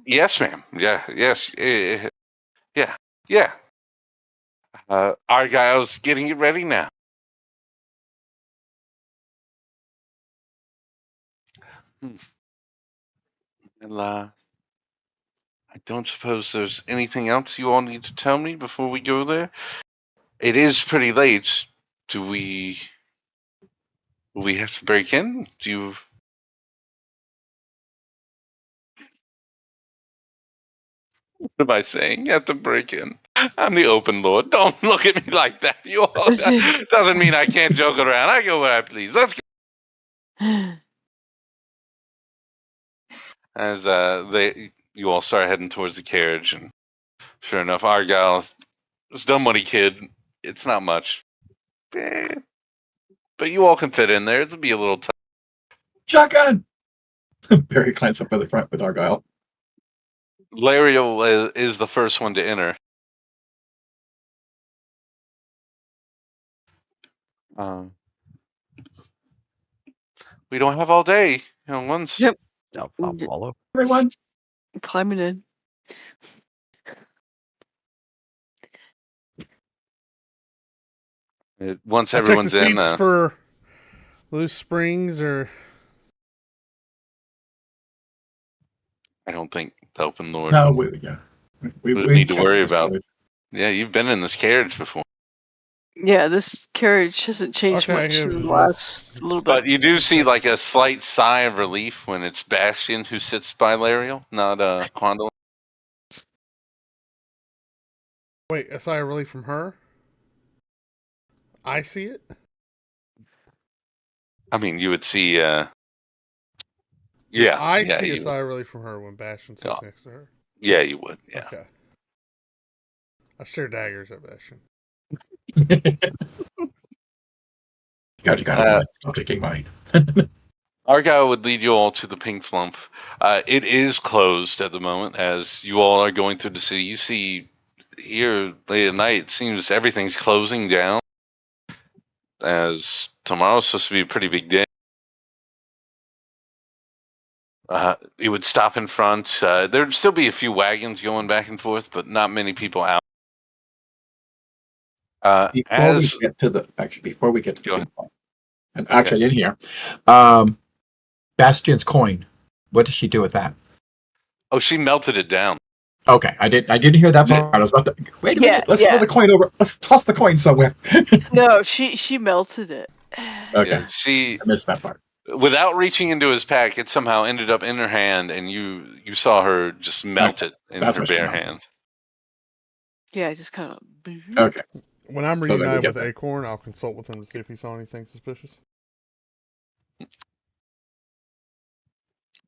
yes, ma'am. Yeah. Yes. Yeah. Yeah. Argyle's getting it ready now. Hmm. Well, I don't suppose there's anything else you all need to tell me before we go there. It is pretty late. Do we have to break in? Do you? What am I saying? You have to break in. I'm the open lord. Don't look at me like that. You all, doesn't mean I can't joke around. I go where I please. Let's go. As you all start heading towards the carriage, and sure enough, Argyle, this dumb money kid. It's not much, but you all can fit in there. It'll be a little tough. Shotgun! Barry climbs up by the front with Argyle. Lario is the first one to enter. We don't have all day. Once. Yep. I'll follow. Everyone, Climbing in. Once I'll check the everyone's in, seats for loose springs or. I don't think the open lord no, would we need to checked worry this about. carriage. Yeah, you've been in this carriage before. Yeah, this carriage hasn't changed Okay, much in the well, last little bit. But you do see like a slight sigh of relief when it's Bastion who sits by Lariel, not Quandale. Wait, a sigh of relief from her? I see it? I mean, you would see. I see a you sigh of relief from her when Bastion sits next to her. Yeah, you would. Yeah. Okay. I stare daggers at Bastion. You got it. I'm taking mine. Argyle would lead you all to the Pink Flump. It is closed at the moment as you all are going through the city. You see here late at night, it seems everything's closing down as tomorrow's supposed to be a pretty big day. You would stop in front. There'd still be a few wagons going back and forth, but not many people out. Before we get to the big point, and actually in here, Bastion's coin. What did she do with that? Oh, she melted it down. Okay, I didn't hear that part. I was about to wait a minute. Let's throw the coin over. Let's toss the coin somewhere. No, she melted it. Okay, Yeah, she I missed that part. Without reaching into his pack, it somehow ended up in her hand, and you saw her just melt it in her bare hand. Yeah, I just kind of. Okay. When I'm reunited with Acorn, I'll consult with him to see if he saw anything suspicious.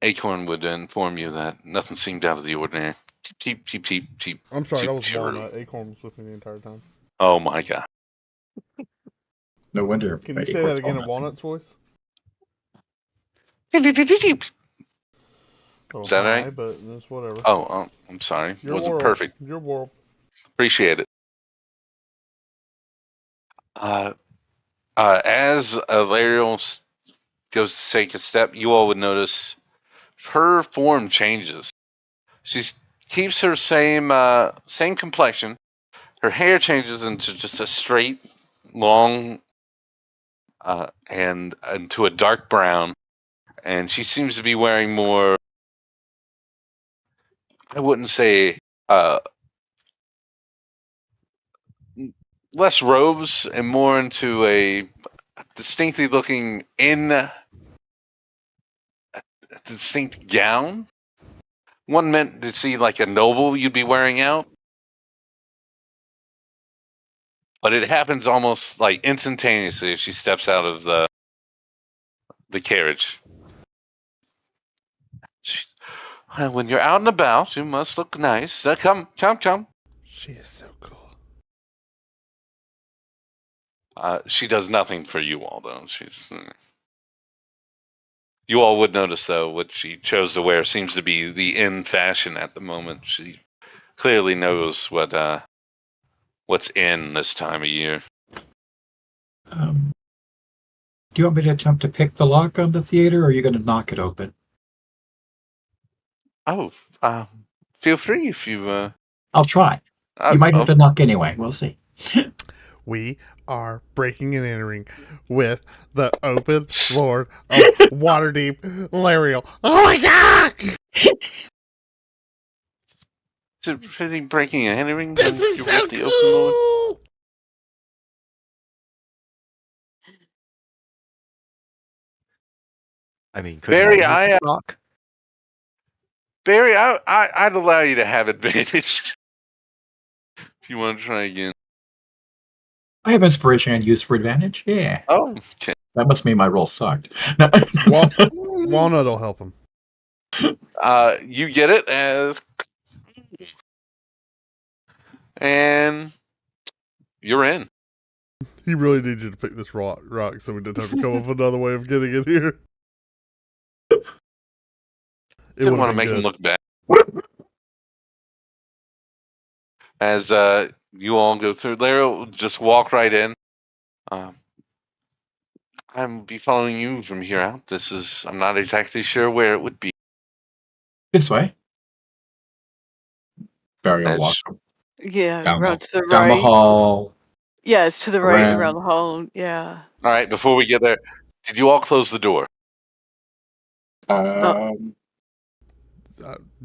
Acorn would inform you that nothing seemed out of the ordinary. Cheep, cheep, cheep, cheep. I'm sorry, cheep, that was Walnut. Acorn was with me the entire time. Oh my god. No wonder. Can you say that again in Walnut's voice? Is that high, right? But it's whatever. Oh, I'm sorry. It wasn't perfect. Your world. Appreciate it. As Lariel goes to take a step, you all would notice her form changes. She keeps her same complexion, her hair changes into just a straight, long, and into a dark brown, and she seems to be wearing more. I wouldn't say less robes and more into a distinctly looking in a distinct gown. One meant to see like a noble you'd be wearing out, but it happens almost like instantaneously as she steps out of the carriage. When you're out and about, you must look nice. Come. She is so cool. She does nothing for you all, though. You all would notice, though, what she chose to wear seems to be the in fashion at the moment. She clearly knows what's in this time of year. Do you want me to attempt to pick the lock on the theater, or are you going to knock it open? Oh, feel free if you. I'll try. You might have to knock anyway. We'll see. We are breaking and entering with the open Lord of Waterdeep, Lariel. Oh my god! Is it really breaking and entering? This is so cool! I mean, could Barry, rock? Barry, I'd allow you to have advantage if you want to try again. I have inspiration and use for advantage. Yeah. Oh, okay. That must mean my roll sucked. Walnut will help him. You get it and you're in. He really needs you to pick this rock so we didn't have to come up with another way of getting it here. Didn't want to make him look bad. As you all go through, Larry, just walk right in. I'm be following you from here out. I'm not exactly sure where it would be. This way. Barry will walk. Yeah, Down around to the down right. the hall. Yeah, it's to the right, around the hall. Yeah. All right, before we get there, did you all close the door?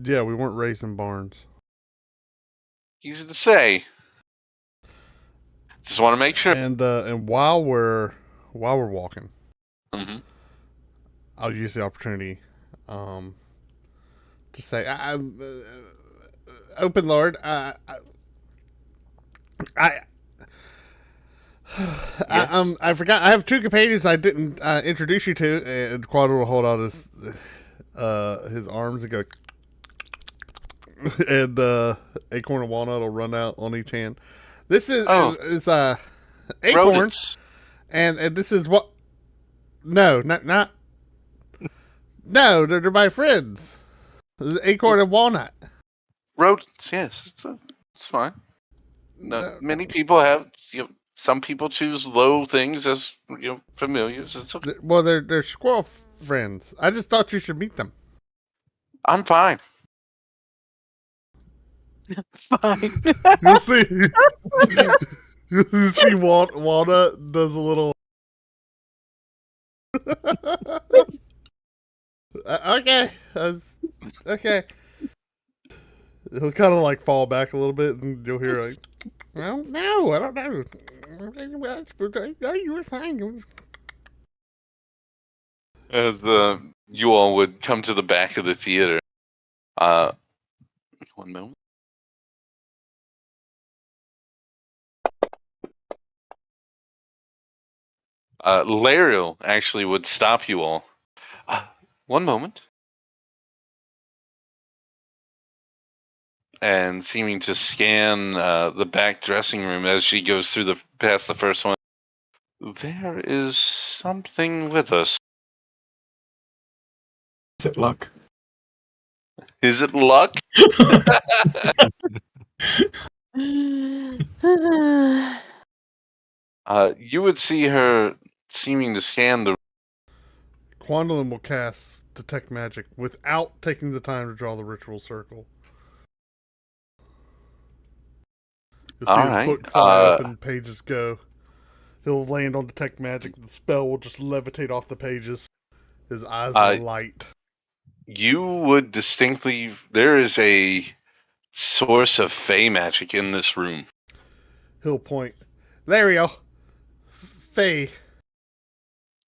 Yeah, we weren't raising barns. Easy to say. Just want to make sure. And while we're walking, I'll use the opportunity to say, "Open Lord, I forgot. I have two companions I didn't introduce you to." And Quadro will hold out his arms and go, and Acorn and Walnut will run out on each hand. This is Acorn, rodents. and this is what? No, not. No, they're my friends. Acorn and Walnut. Rodents, yes, it's fine. No, many people have. Some people choose low things as familiars. It's okay. Well, they're squirrel friends. I just thought you should meet them. I'm fine. Fine. You'll see. You see, Walnut does a little. Okay. Okay. He'll kind of like fall back a little bit, and you'll hear like, "Well, no, I don't know. No, you were fine." As you all would come to the back of the theater. One moment. Lariel actually would stop you all. One moment. And seeming to scan the back dressing room as she goes through past the first one. There is something with us. Is it luck? Is it luck? You would see her seeming to scan the. Quandolin will cast Detect Magic without taking the time to draw the ritual circle. You'll see All his right. book fly open, pages go. He'll land on detect magic. The spell will just levitate off the pages. His eyes will light. You would distinctly. There is a source of fey magic in this room. He'll point. There we go. Fey.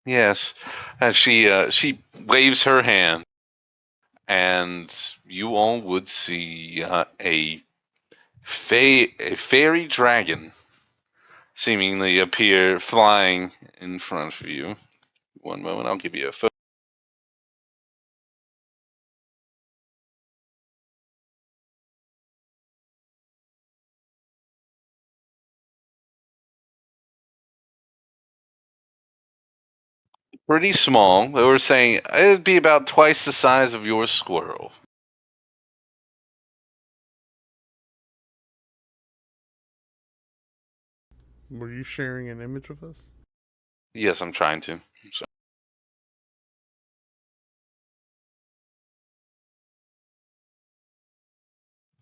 Yes, and she waves her hand, and you all would see a fairy dragon seemingly appear flying in front of you. One moment, I'll give you a photo. Pretty small. They were saying it'd be about twice the size of your squirrel. Were you sharing an image with us? Yes, I'm trying to. So,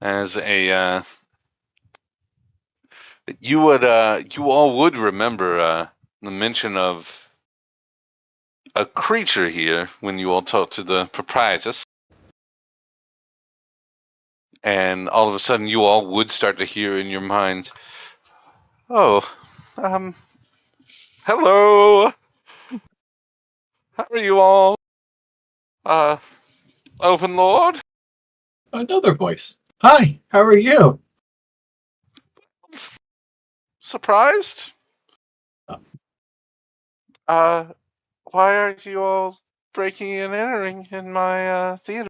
as a you all would remember the mention of a creature here when you all talked to the proprietress, and all of a sudden you all would start to hear in your mind, "Oh, hello, how are you all? Uh, Open Lord, Another voice. Hi, how are you? surprised? Uh, why are you all breaking and entering in my theater?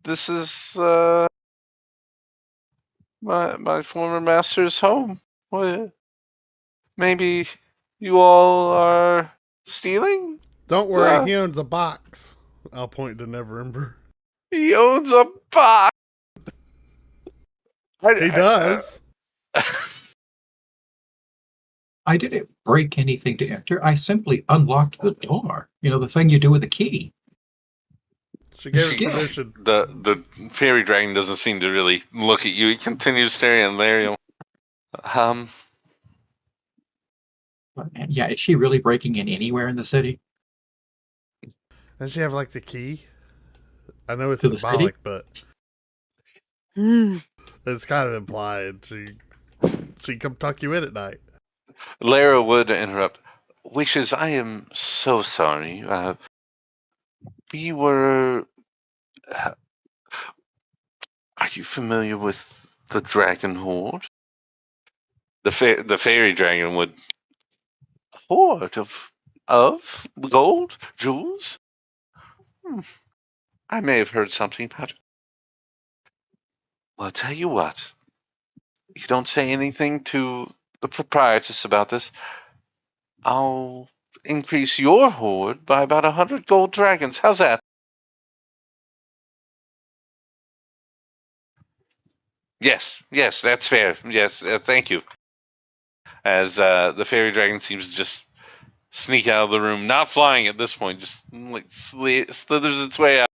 This is my former master's home. What? Maybe you all are stealing? Don't worry, he owns a box. I'll point to Neverember. He owns a box. He does. I didn't break anything to enter. I simply unlocked the door. You know, the thing you do with the key. She gave us Skill. permission. The fairy dragon doesn't seem to really look at you. He continues staring at Larry. And yeah, is she really breaking in anywhere in the city? Does she have like the key? I know it's To the symbolic, city? but Mm. it's kind of implied. She come tuck you in at night. Lara would interrupt. Wishes, I am so sorry. We were. Are you familiar with the dragon horde? The fairy dragon would. Horde of gold jewels? I may have heard something about it. Well, I'll tell you what. You don't say anything to the proprietress about this. I'll increase your hoard by about 100 gold dragons. How's that? Yes, that's fair. Yes, thank you. As the fairy dragon seems to just sneak out of the room, not flying at this point, just like slithers its way out.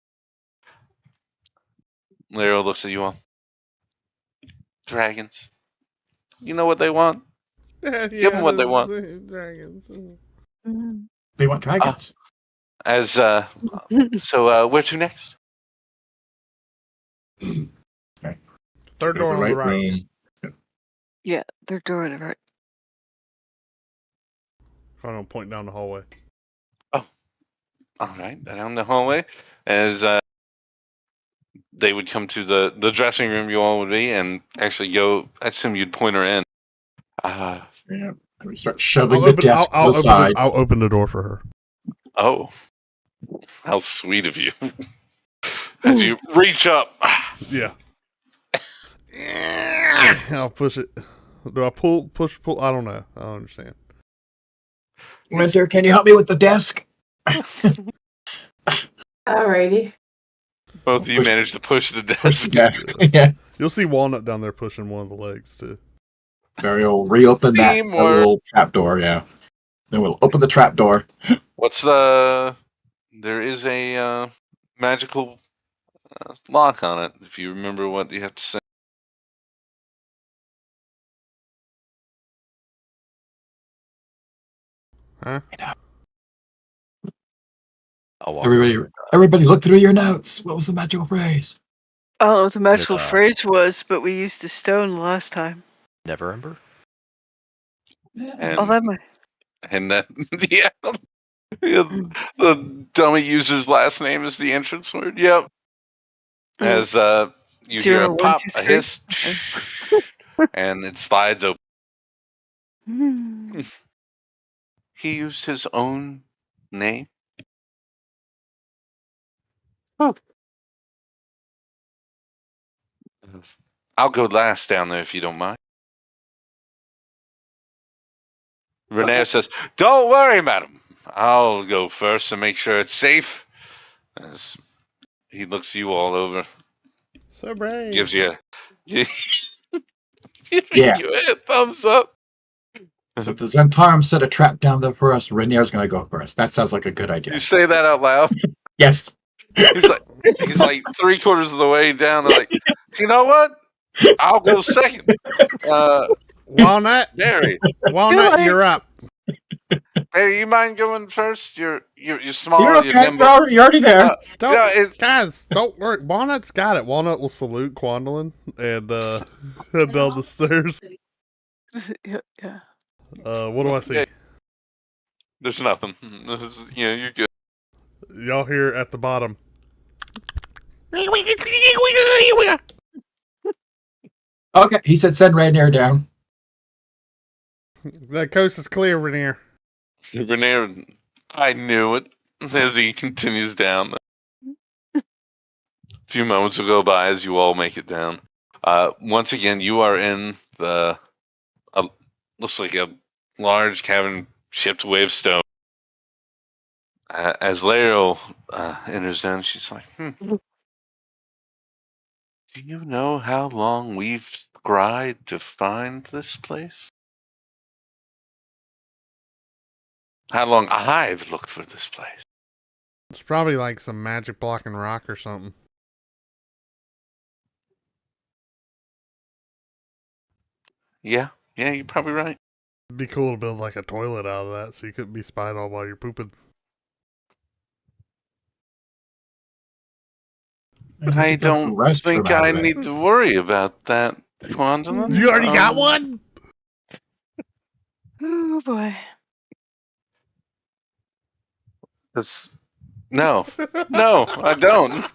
Lero looks at you all. Dragons. You know what they want? Give them what they want. Dragons. They want dragons. As so, where to next? Right. Third Go to door on the right. room. Yeah, they're doing it right. I'm gonna point down the hallway. Oh, all right, down the hallway. As they would come to the dressing room, you all would be, and actually go. I assume you'd point her in. Yeah. And we start shoving the desk to the side. I'll open the door for her. Oh, how sweet of you! As you reach up. Yeah. I'll push it. Do I push? I don't know. I don't understand. Winter, can you help me with the desk? Alrighty. Both of you managed to push the Push the desk. desk. Yeah. You'll see Walnut down there pushing one of the legs too. Very old. Reopen that Teamwork. little trapdoor. Yeah. Then we'll open the trapdoor. What's the? There is a magical lock on it. If you remember what you have to say. Huh? I'll walk over Everybody, look through your notes. What was the magical phrase? I don't know what the Did, magical phrase was, but we used a stone last time. Never Ember? And Oh, that might. and then yeah, the dummy uses last name as the entrance word. Yep. As you hear a 0, 1, pop, 2, a 3. hiss, and it slides open. Hmm. He used his own name. I'll go last down there if you don't mind. Renee says, "Don't worry, madam. I'll go first and make sure it's safe." As he looks you all over, So brave. gives you Yeah. a thumbs up. So if the Zentarum set a trap down there for us, Rainier's going to go first. That sounds like a good idea. You say that out loud. Yes. He's like 3/4 of the way down. They're like, you know what? I'll go second. Walnut, Barry, you're up. Barry, you mind going first? You're You're smaller. okay. You're nimble. You're already there. Guys, don't worry. Walnut's got it. Walnut will salute Quandolin and head down the stairs. Yeah. What do I see? Okay. There's nothing. You're good. Y'all hear at the bottom. Okay. He said send Rainier down. That coast is clear, Rainier. Rainier, I knew it. As he continues down. A few moments will go by as you all make it down. Once again, you are in the looks like a large cabin shipped away of stone. As Lario enters down, she's like, "Do you know how long we've tried to find this place? How long I've looked for this place?" It's probably like some magic blocking rock or something. Yeah, you're probably right. It'd be cool to build like a toilet out of that so you couldn't be spied on while you're pooping. I don't think I need to worry about that, Quandolin. You already got one? Oh boy. No, I don't.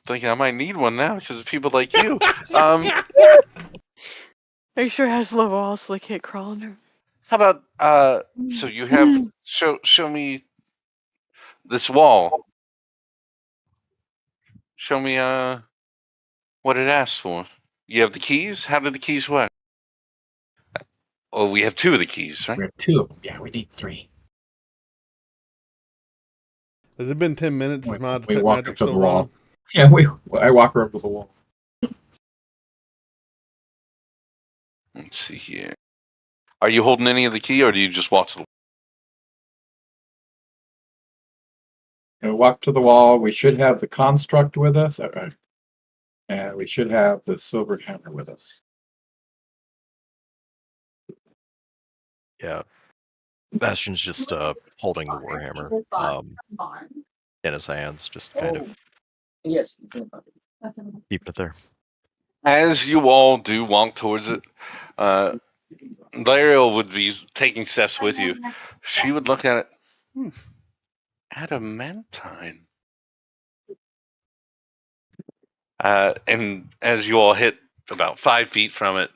Think I might need one now because of people like you. Are you sure it has low walls so they can't crawl under? How about so you have show me this wall. Show me what it asks for. You have the keys? How did the keys work? Oh, we have 2 of the keys, right? We have 2 of them. Yeah, we need 3. Has it been 10 minutes since my We walked magic up to the still wall. on? Yeah, I walk her up to the wall. Let's see here. Are you holding any of the key, or do you just walk to the Walk to the wall. We should have the construct with us. And we should have the silver hammer with us. Yeah. Bastion's just holding the warhammer in his hands, just kind of keeping it there. As you all do walk towards it, Lariel would be taking steps with you. She would look at it. Adamantine. And as you all hit about 5 feet from it,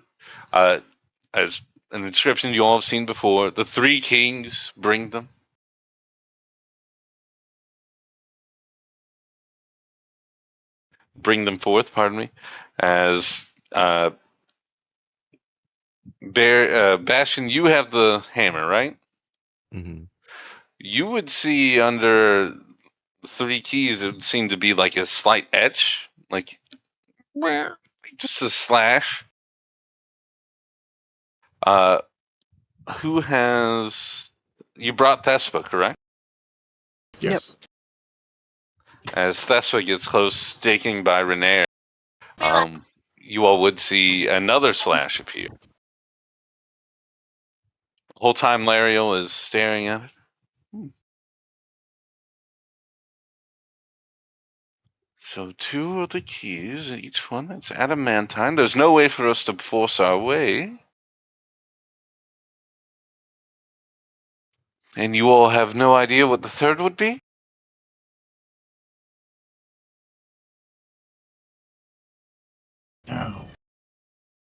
as an inscription you all have seen before, the 3 kings bring them. Bring them forth, pardon me, as Bastion, you have the hammer, right? Mm-hmm. You would see under the 3 keys, it would seem to be like a slight etch, like just a slash. Who has... You brought Thespa, correct? Yes. As Thespa gets close, staking by Renair, you all would see another slash appear. The whole time Lariel is staring at it. So 2 of the keys, each one that's adamantine. There's no way for us to force our way. And you all have no idea what the third would be? No.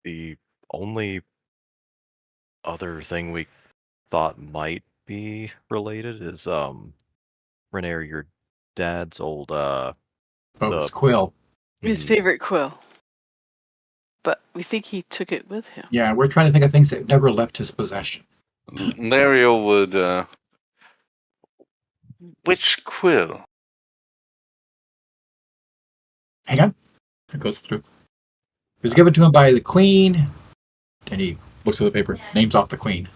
The only other thing we thought might be related is Renair, your dad's old His quill. His Mhm. favorite quill. But we think he took it with him. Yeah, we're trying to think of things that never left his possession. Lariel would, which quill? Hang on. It goes through. It was given to him by the queen. And he looks at the paper, names off the queen.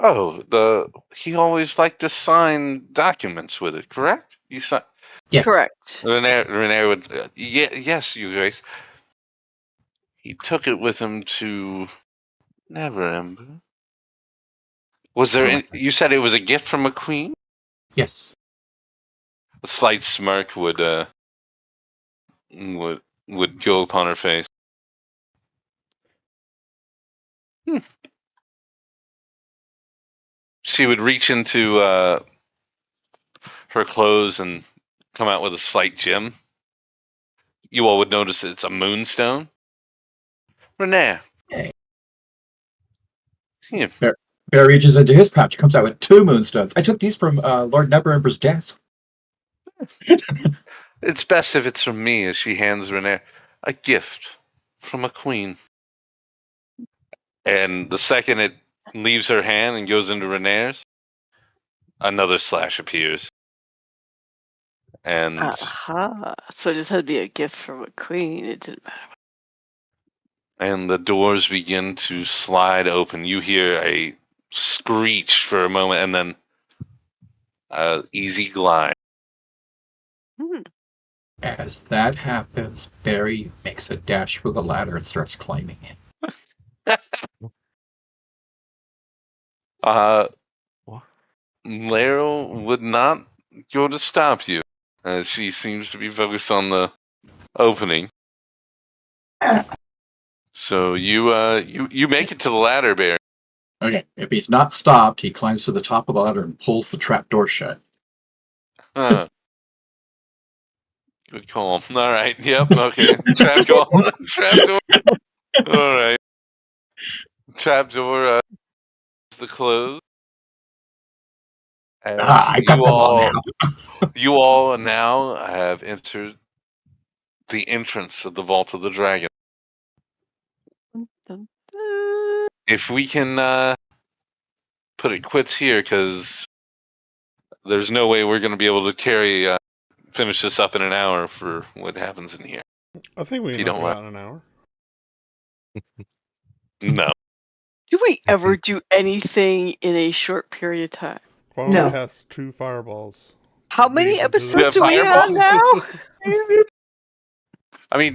Oh, he always liked to sign documents with it, correct? You sign. Yes. Correct. Renair would. Yes, you Grace. He took it with him to Neverember. Was there? You said it was a gift from a queen. Yes. A slight smirk would go upon her face. She would reach into her clothes and come out with a slight gem. You all would notice it's a moonstone. Renee. Hey. Here. Bear reaches into his pouch, comes out with 2 moonstones. I took these from Lord Neverember's desk. It's best if it's from me, as she hands Renee a gift from a queen. And the second it leaves her hand and goes into Renee's, another slash appears. And Aha. So it just had to be a gift from a queen. It didn't matter. and the doors begin to slide open. You hear a screech for a moment, and then an easy glide. As that happens, Barry makes a dash for the ladder and starts climbing it. Laryl would not go to stop you. She seems to be focused on the opening. So you make it to the ladder, Barry. Okay, if he's not stopped, he climbs to the top of the ladder and pulls the trap door shut. Huh. Good call. All right. Yep. Okay. Trap door. Trap door. All right. Trap door. The close. As I got them all now. you all now have entered the entrance of the Vault of the Dragon. If we can put it quits here, because there's no way we're going to be able to finish this up in an hour for what happens in here. I think we can knock it out in an hour. No. Do we ever do anything in a short period of time? Quantum No. has 2 fireballs. How many Deep into the- episodes do we have now? I mean,